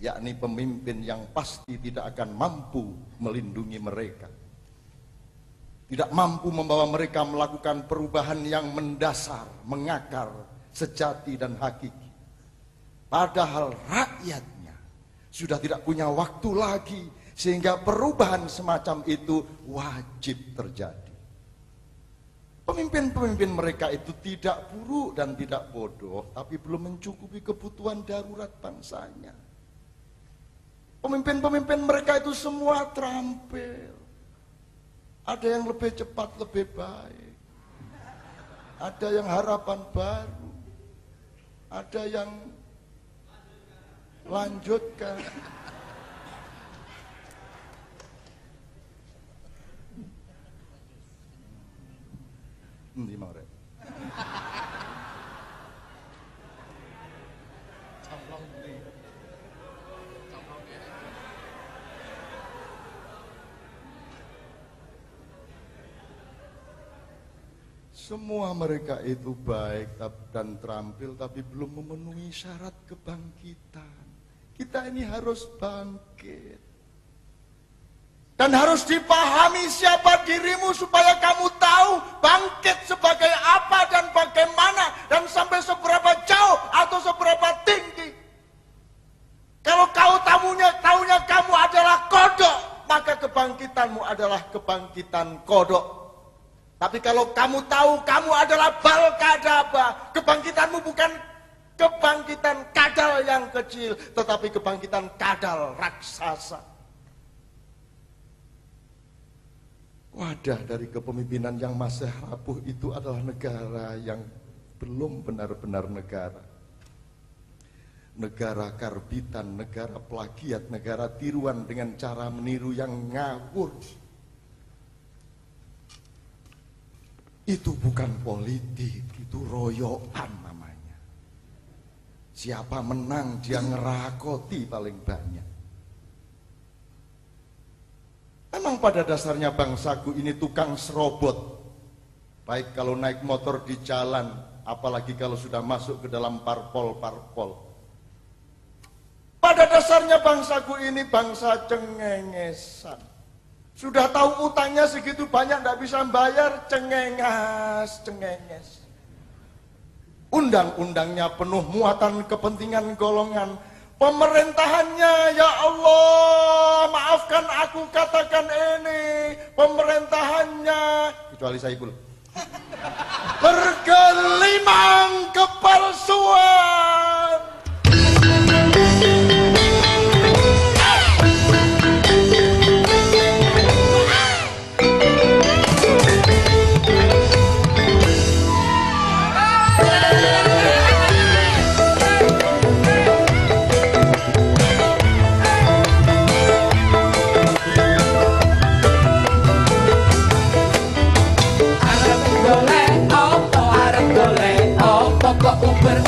yakni pemimpin yang pasti tidak akan mampu melindungi mereka, tidak mampu membawa mereka melakukan perubahan yang mendasar, mengakar, sejati dan hakiki. Padahal rakyatnya sudah tidak punya waktu lagi, sehingga perubahan semacam itu wajib terjadi. Pemimpin-pemimpin mereka itu tidak buruk dan tidak bodoh, tapi belum mencukupi kebutuhan darurat bangsanya. Pemimpin-pemimpin mereka itu semua terampil. Ada yang lebih cepat, lebih baik. Ada yang harapan baru. Ada yang lanjutkan. Di mau rek. Semua mereka itu baik dan terampil, tapi belum memenuhi syarat kebangkitan. Kita ini harus bangkit. Dan harus dipahami siapa dirimu supaya kamu tahu bangkit sebagai apa dan bagaimana dan sampai seberapa jauh atau seberapa tinggi. Kalau kau taunya kamu adalah kodok, maka kebangkitanmu adalah kebangkitan kodok. Tapi kalau kamu tahu kamu adalah Balkadaba, kebangkitanmu bukan kebangkitan kadal yang kecil, tetapi kebangkitan kadal raksasa. Wadah dari kepemimpinan yang masih rapuh itu adalah negara yang belum benar-benar negara. Negara karbitan, negara plagiat, negara tiruan dengan cara meniru yang ngawur. Itu bukan politik, itu royokan namanya. Siapa menang dia ngerakoti paling banyak. Memang pada dasarnya bangsaku ini tukang serobot. Baik kalau naik motor di jalan, apalagi kalau sudah masuk ke dalam parpol-parpol. Pada dasarnya bangsaku ini bangsa cengengesan. Sudah tahu utangnya segitu banyak tidak bisa bayar, cengenges. Undang-undangnya penuh muatan kepentingan golongan. Pemerintahannya, ya Allah, maafkan aku katakan ini, pemerintahannya, kecuali Saiful, bergelimang kepalsuan. Kok uber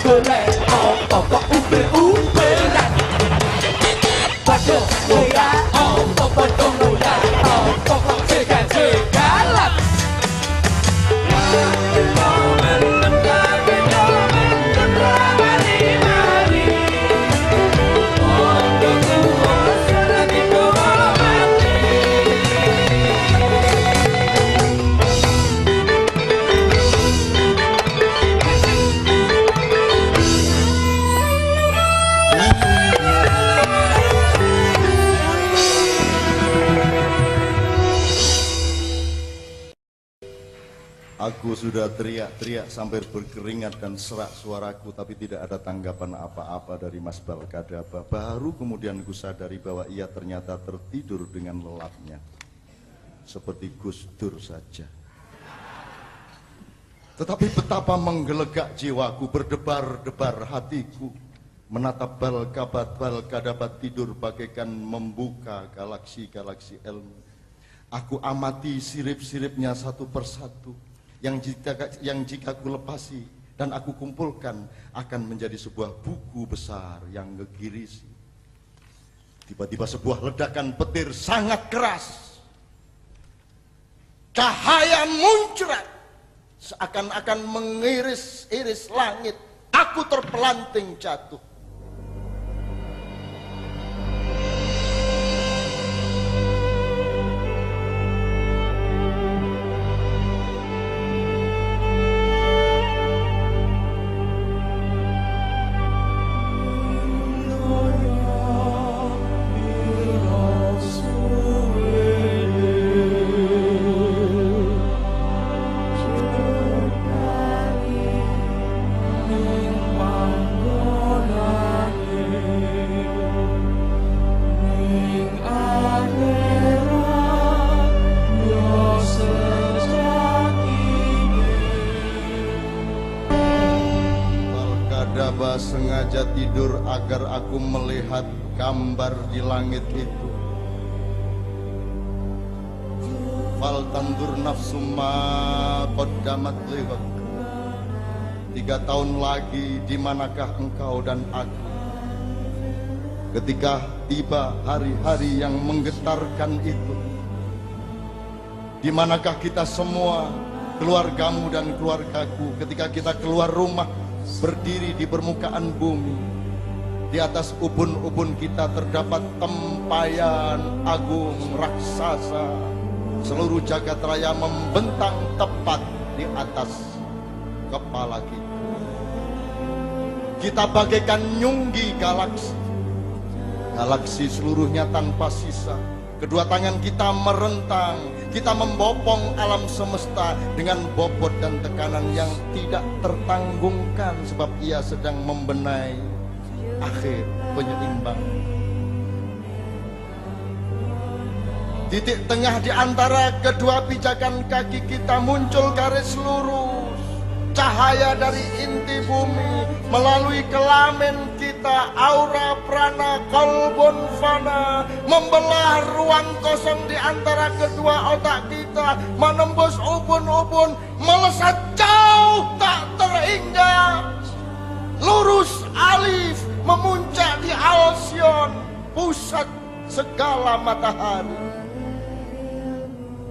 golek opo kok uber-uberan. Padha ngoyak opo padha ngoyak opo kok jegal-jegalan. Aku sudah teriak-teriak sampai berkeringat dan serak suaraku, tapi tidak ada tanggapan apa-apa dari Mas Balkadaba. Baru kemudian ku sadari bahwa ia ternyata tertidur dengan lelapnya, seperti Gus Dur saja. Tetapi betapa menggelegak jiwaku, berdebar-debar hatiku, menatap Balkadaba tidur bagaikan membuka galaksi-galaksi ilmu. Aku amati sirip-siripnya satu persatu, yang jika ku lepasi dan aku kumpulkan akan menjadi sebuah buku besar yang ngegirisi. Tiba-tiba sebuah ledakan petir sangat keras, cahaya muncrat seakan-akan mengiris-iris langit. Aku terpelanting jatuh. Sengaja tidur agar aku melihat gambar di langit itu. Fal tandur nafsu ma qaddamat liwat. 3 tahun lagi di manakah engkau dan aku? Ketika tiba hari-hari yang menggetarkan itu, di manakah kita semua, keluargamu dan keluargaku, ketika kita keluar rumah, berdiri di permukaan bumi. Di atas ubun-ubun kita terdapat tempayan agung raksasa. Seluruh jagat raya membentang tepat di atas kepala kita. Kita bagaikan nyunggi galaksi. Galaksi seluruhnya tanpa sisa. Kedua tangan kita merentang, kita membopong alam semesta dengan bobot dan tekanan yang tidak tertanggungkan, sebab ia sedang membenahi akhir penyeimbang. Titik tengah di antara kedua pijakan kaki kita muncul garis lurus. Cahaya dari inti bumi melalui kelamin kita, aura prana kolbon fana, membelah ruang kosong di antara kedua otak kita, menembus ubun-ubun, melesat jauh tak terhingga, lurus alif memuncak di Alcyon, pusat segala matahari.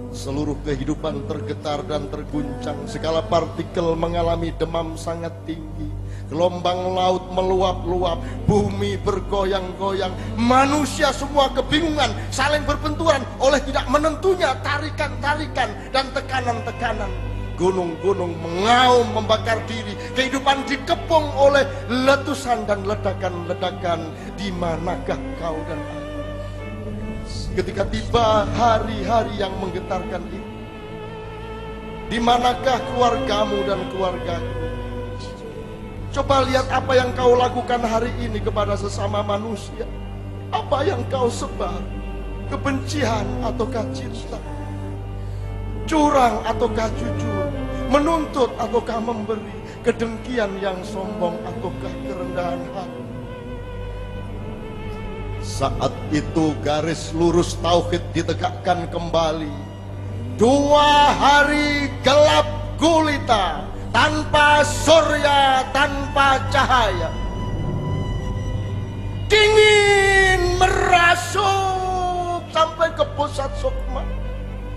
Seluruh kehidupan tergetar dan terguncang, segala partikel mengalami demam sangat tinggi, gelombang laut meluap-luap, bumi bergoyang-goyang, manusia semua kebingungan, saling berbenturan oleh tidak menentunya tarikan-tarikan dan tekanan-tekanan. Gunung-gunung mengaum membakar diri, kehidupan dikepung oleh letusan dan ledakan-ledakan. Di manakah kau dan aku ketika tiba hari-hari yang menggetarkan itu? Di manakah keluargamu dan keluargaku? Coba lihat apa yang kau lakukan hari ini kepada sesama manusia. Apa yang kau sebar? Kebencian ataukah cinta? Curang ataukah jujur? Menuntut ataukah memberi? Kedengkian yang sombong ataukah kerendahan hati? Saat itu garis lurus tauhid ditegakkan kembali. 2 hari gelap gulita tanpa surya, tanpa cahaya, dingin merasuk sampai ke pusat sukma.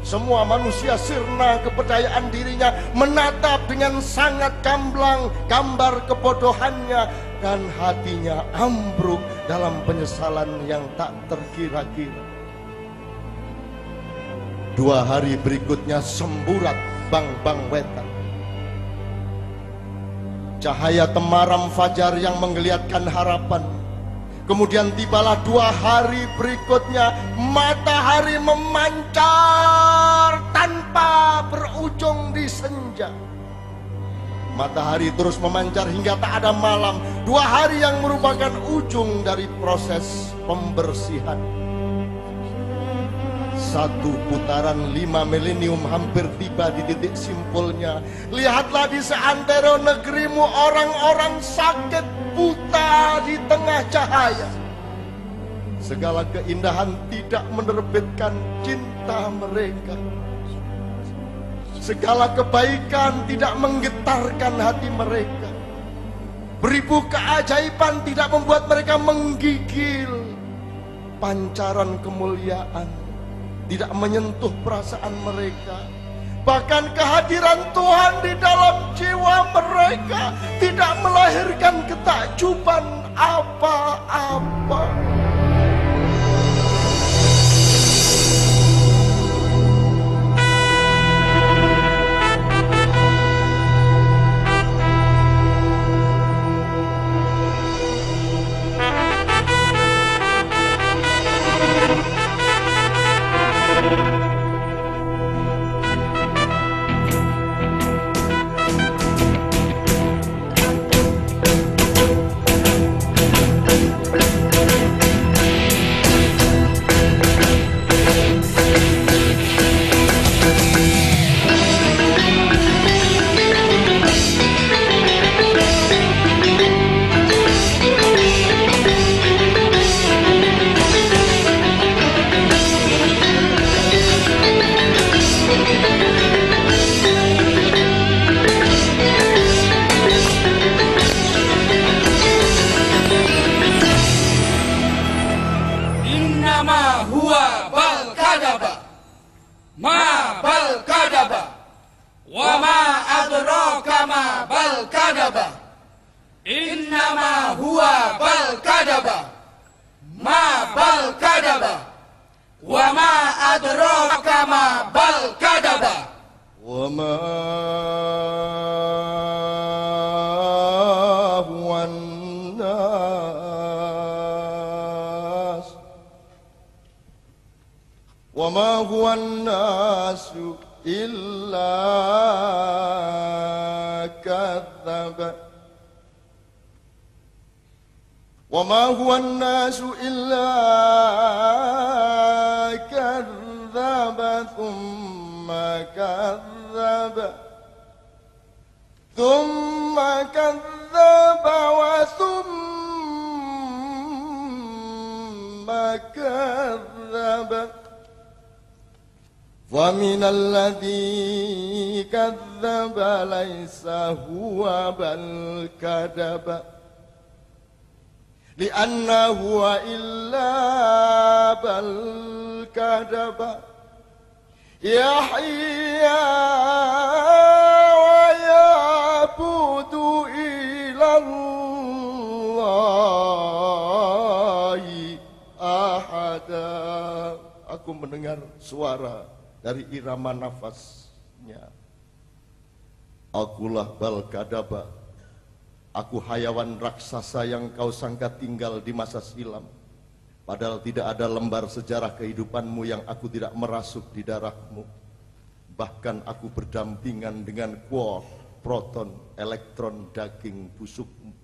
Semua manusia sirna kepercayaan dirinya, menatap dengan sangat gamblang gambar kebodohannya, dan hatinya ambruk dalam penyesalan yang tak terkira-kira. 2 hari berikutnya semburat bang-bang wetan. Cahaya temaram fajar yang menggeliatkan harapan. Kemudian tibalah 2 hari berikutnya, matahari memancar tanpa berujung di senja. Matahari terus memancar hingga tak ada malam. 2 hari yang merupakan ujung dari proses pembersihan. 1 putaran 5 milenium hampir tiba di titik simpulnya. Lihatlah di seantero negerimu orang-orang sakit buta di tengah cahaya. Segala keindahan tidak menerbitkan cinta mereka. Segala kebaikan tidak menggetarkan hati mereka. Beribu keajaiban tidak membuat mereka menggigil. Pancaran kemuliaan tidak menyentuh perasaan mereka. Bahkan kehadiran Tuhan di dalam jiwa mereka tidak melahirkan ketakjuban apa-apa. Innama huwa bal kadaba ma bal kadaba wa ma adraka ma bal kadaba wa ma huwa an-nas wa ma huwa an-nasu illa kadzdzaba وما هو الناس إلا كذب ثم كذب وثم كذب ومن الذي كذب ليس هو بل كذب لأنه إلا بل كذب يحيى ويعبد إلى الله أحدا. Aku mendengar suara dari irama nafasnya. Akulah bal kadaba. Aku hayawan raksasa yang kau sangka tinggal di masa silam. Padahal tidak ada lembar sejarah kehidupanmu yang aku tidak merasuk di darahmu. Bahkan aku berdampingan dengan quark, proton, elektron, daging busukmu.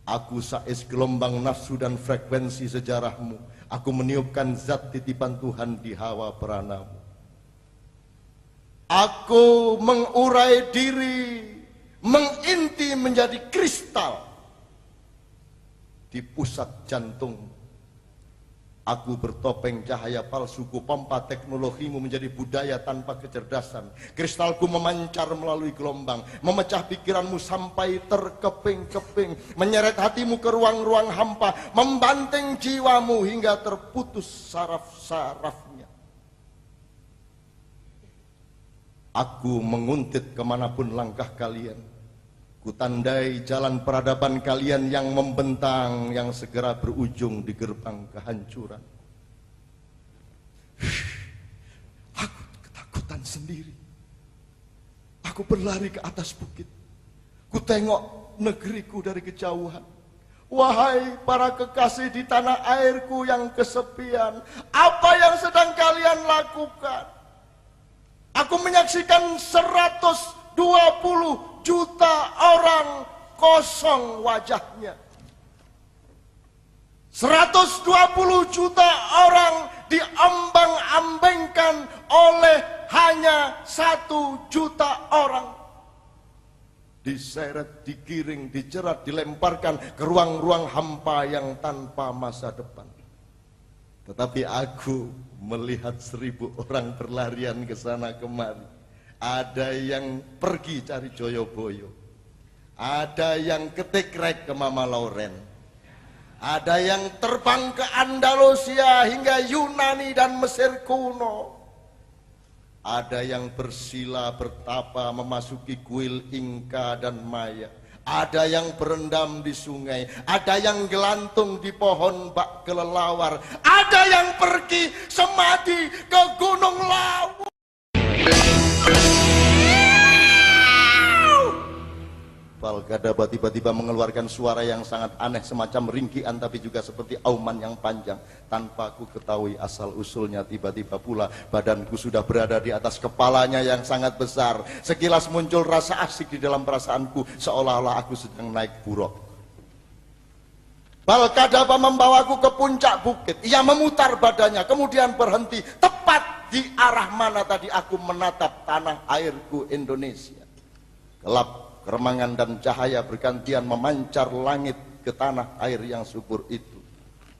Aku sais gelombang nafsu dan frekuensi sejarahmu. Aku meniupkan zat titipan Tuhan di hawa peranamu. Aku mengurai diri, menginti menjadi kristal di pusat jantung. Aku bertopeng cahaya palsuku, pompa teknologimu menjadi budaya tanpa kecerdasan. Kristalku memancar melalui gelombang, memecah pikiranmu sampai terkeping-keping, menyeret hatimu ke ruang-ruang hampa, membanting jiwamu hingga terputus saraf-sarafnya. Aku menguntit kemanapun langkah kalian. Kutandai jalan peradaban kalian yang membentang, yang segera berujung di gerbang kehancuran. Aku ketakutan sendiri. Aku berlari ke atas bukit. Kutengok negeriku dari kejauhan. Wahai para kekasih di tanah airku yang kesepian, apa yang sedang kalian lakukan? Aku menyaksikan 120 juta orang kosong wajahnya. 120 juta orang diombang-ambingkan oleh hanya 1 juta orang. Diseret, digiring, dijerat, dilemparkan ke ruang-ruang hampa yang tanpa masa depan. Tetapi aku melihat 1000 orang berlarian ke sana kemari. Ada yang pergi cari Joyoboyo, ada yang ketik rek ke Mama Lauren, ada yang terbang ke Andalusia hingga Yunani dan Mesir kuno, ada yang bersila bertapa memasuki kuil Inka dan Maya, ada yang berendam di sungai, ada yang gelantung di pohon bak kelelawar, ada yang pergi semadi ke Gunung Lawu. Balkadaba tiba-tiba mengeluarkan suara yang sangat aneh, semacam ringkian tapi juga seperti auman yang panjang. Tanpa ku ketahui asal usulnya, tiba-tiba pula badanku sudah berada di atas kepalanya yang sangat besar. Sekilas muncul rasa asik di dalam perasaanku, seolah-olah aku sedang naik buruk. Balkadaba membawaku ke puncak bukit. Ia memutar badannya, kemudian berhenti tepat di arah mana tadi aku menatap tanah airku Indonesia. Gelap, keremangan dan cahaya bergantian memancar langit ke tanah air yang subur itu.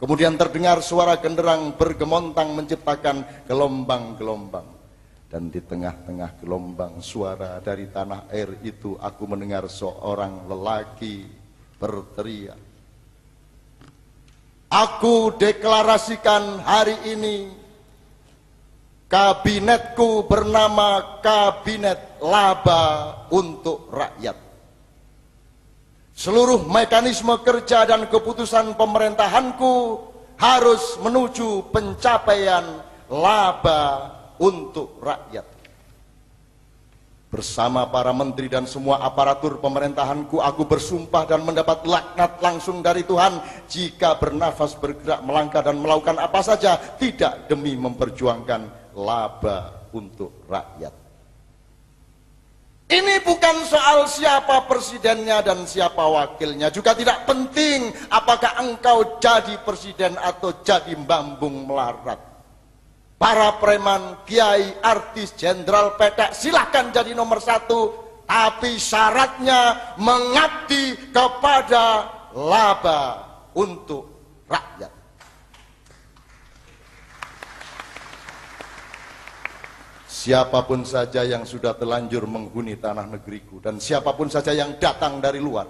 Kemudian terdengar suara genderang bergemontang menciptakan gelombang-gelombang. Dan di tengah-tengah gelombang suara dari tanah air itu, aku mendengar seorang lelaki berteriak. Aku deklarasikan hari ini, kabinetku bernama Kabinet Laba untuk Rakyat. Seluruh mekanisme kerja dan keputusan pemerintahanku harus menuju pencapaian laba untuk rakyat. Bersama para menteri dan semua aparatur pemerintahanku, aku bersumpah dan mendapat laknat langsung dari Tuhan jika bernafas, bergerak, melangkah dan melakukan apa saja tidak demi memperjuangkan laba untuk rakyat. Ini bukan soal siapa presidennya dan siapa wakilnya. Juga tidak penting apakah engkau jadi presiden atau jadi Bambung Melarat. Para preman, kiai, artis, jenderal, petek silahkan jadi nomor 1. Tapi syaratnya mengabdi kepada laba untuk rakyat. Siapapun saja yang sudah telanjur menghuni tanah negeriku, dan siapapun saja yang datang dari luar,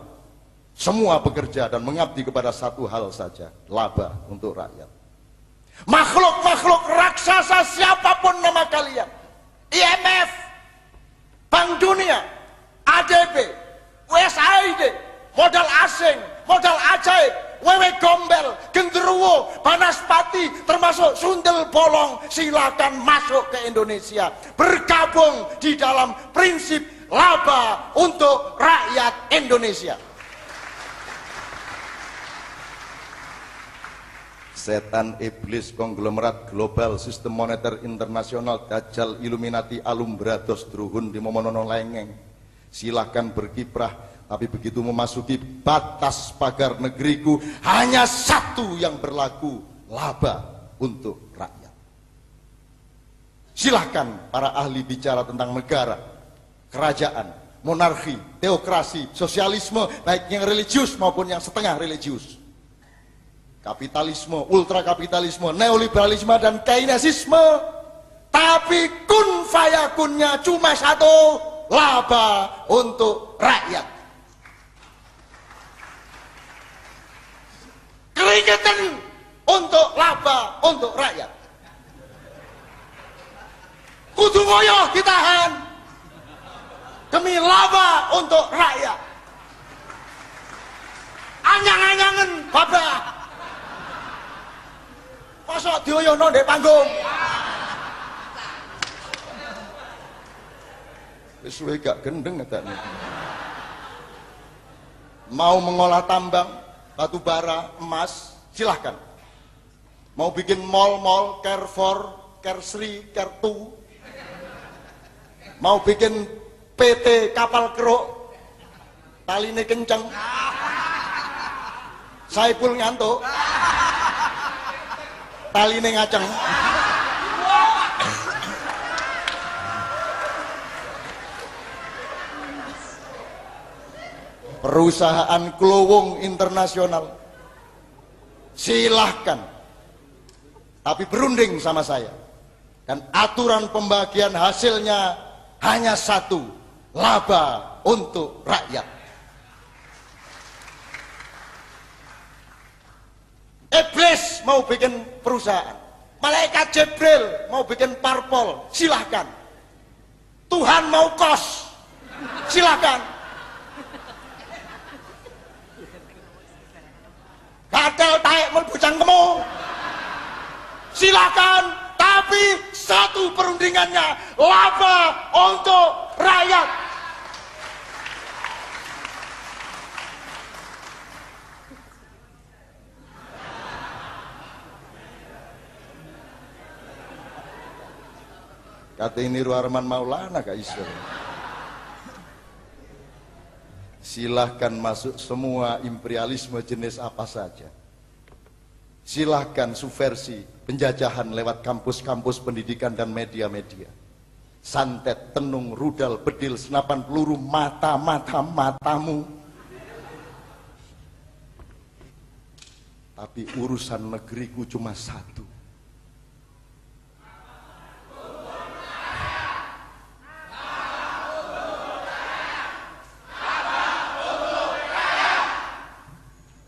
semua bekerja dan mengabdi kepada satu hal saja, laba untuk rakyat. Makhluk-makhluk raksasa siapapun nama kalian, IMF, Bank Dunia, ADB, USAID, modal asing, modal ajaib, wewe gombel, genderuwo, banaspati, termasuk sundel bolong, silakan masuk ke Indonesia, bergabung di dalam prinsip laba untuk rakyat Indonesia. Setan, iblis, konglomerat global, sistem moneter internasional, dajjal, Illuminati, alumbrados, druhun, dimomonono lengeng, silahkan berkiprah. Tapi begitu memasuki batas pagar negeriku, hanya satu yang berlaku, laba untuk rakyat. Silahkan para ahli bicara tentang negara, kerajaan, monarki, teokrasi, sosialisme, baik yang religius maupun yang setengah religius. kapitalisme, ultrakapitalisme, neoliberalisme dan keynesisme, tapi kun fayakunnya cuma satu, laba untuk rakyat. Keringetan untuk laba untuk rakyat. Kudu ngoyo ditahan demi laba untuk rakyat. Anyang-anyangen babah. Masa dioyono ndek panggung. Wis suwe gak gendeng ngetane. Mau mengolah tambang, batu bara, emas, silahkan. Mau bikin mall-mall, Carrefour, Kersri, Kertu. Mau bikin PT kapal keruk, taline kenceng. Saipul ngantuk. Taline ngaceng. Perusahaan Klowong internasional, silahkan, tapi berunding sama saya. Dan aturan pembagian hasilnya hanya satu, laba untuk rakyat. Iblis mau bikin perusahaan, malaikat Jibril mau bikin parpol, silahkan. Tuhan mau kos, silahkan. Gatel taek mlebu cangkemmu, silahkan. Tapi satu perundingannya, laba untuk rakyat. Kata ini Arman Maulana Kak Isra. Silahkan masuk semua imperialisme jenis apa saja. Silahkan subversi penjajahan lewat kampus-kampus pendidikan dan media-media. Santet, tenung, rudal, bedil, senapan peluru, matamu. Tapi urusan negeriku cuma satu.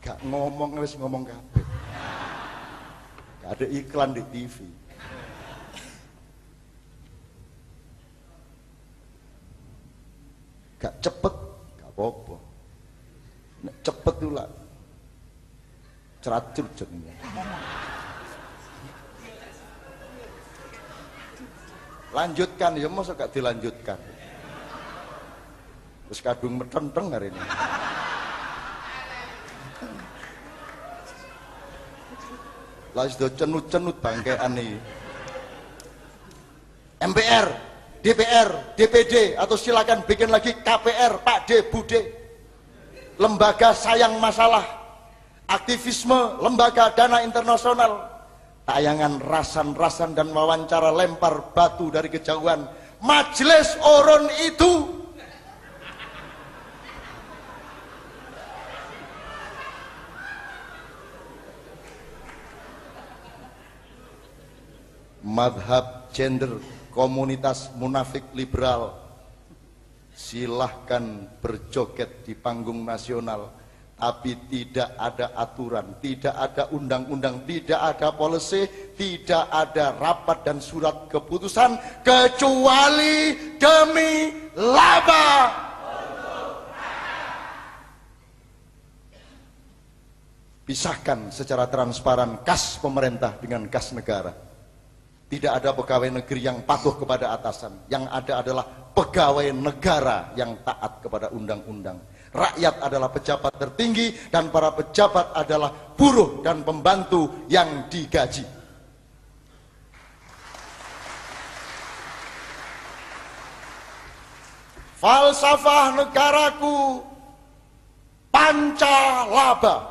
Gak ngomong, wis ngomong kabeh. Gak ada iklan di TV. Gak cepet, gak apa-apa. Nek cepet itu lah ceracur jenenge. Lanjutkan ya, masa gak dilanjutkan. Terus kadung metenteng hari ini. Lah sudah cenut-cenut bangkean nih. MPR, DPR, DPD, atau silakan bikin lagi KPR, Pak D, Bude. Lembaga sayang masalah, aktivisme, lembaga dana internasional, tayangan rasan-rasan dan wawancara lempar batu dari kejauhan. Majelis Oron itu madhab gender, komunitas munafik liberal, silahkan berjoget di panggung nasional, tapi tidak ada aturan, tidak ada undang-undang, tidak ada policy, tidak ada rapat dan surat keputusan, kecuali demi laba. Pisahkan secara transparan kas pemerintah dengan kas negara. Tidak ada pegawai negeri yang patuh kepada atasan. Yang ada adalah pegawai negara yang taat kepada undang-undang. Rakyat adalah pejabat tertinggi dan para pejabat adalah buruh dan pembantu yang digaji. Falsafah negaraku Pancalaba.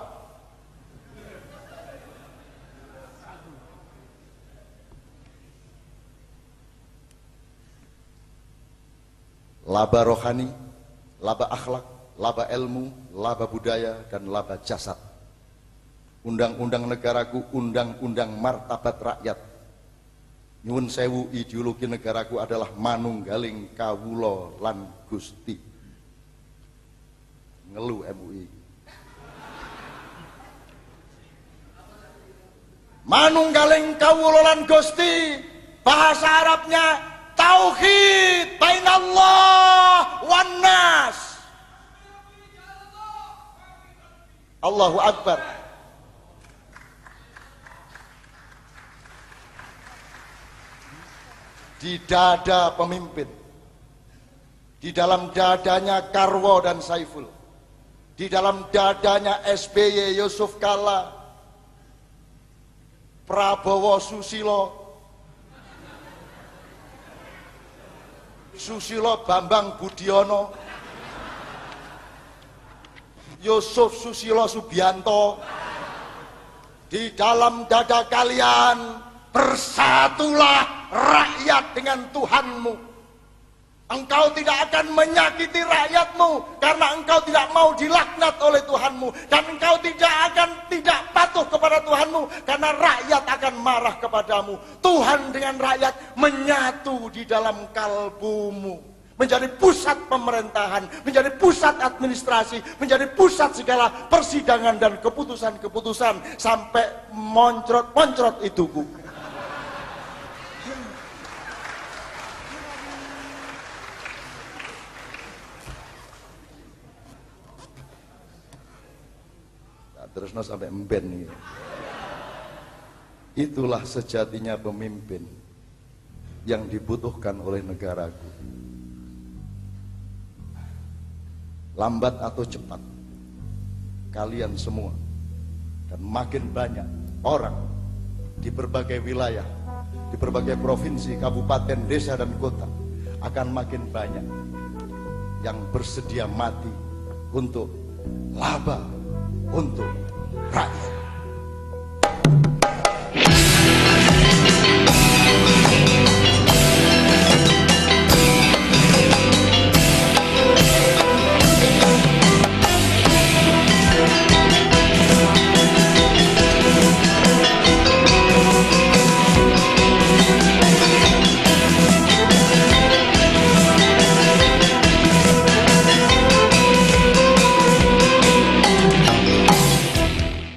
Laba rohani, laba akhlak, laba ilmu, laba budaya, dan laba jasad. undang-undang negaraku, undang-undang martabat rakyat. Nyuwun sewu, ideologi negaraku adalah manunggaling kawula lan Gusti. Ngelu MUI. Manunggaling kawula lan Gusti, bahasa Arabnya tauhid bainallah wan nas. Allahu Akbar. Di dada pemimpin, di dalam dadanya Karwo dan Saiful, di dalam dadanya SBY Yusuf Kalla, Prabowo Susilo, Susilo Bambang Budiono, Yusuf Susilo Subianto. Di dalam dada kalian bersatulah rakyat dengan Tuhanmu. Engkau tidak akan menyakiti rakyatmu karena engkau tidak mau dilaknat oleh Tuhanmu, dan engkau tidak patuh kepada Tuhanmu karena rakyat akan marah kepadamu. Tuhan dengan rakyat menyatu di dalam kalbumu, menjadi pusat pemerintahan, menjadi pusat administrasi, menjadi pusat segala persidangan dan keputusan-keputusan sampai moncrot-moncrot hidupku. Terus sampai emben nih. Itulah sejatinya pemimpin yang dibutuhkan oleh negaraku. Lambat atau cepat, kalian semua dan makin banyak orang di berbagai wilayah, di berbagai provinsi, kabupaten, desa dan kota akan makin banyak yang bersedia mati untuk laba, untuk rakyat.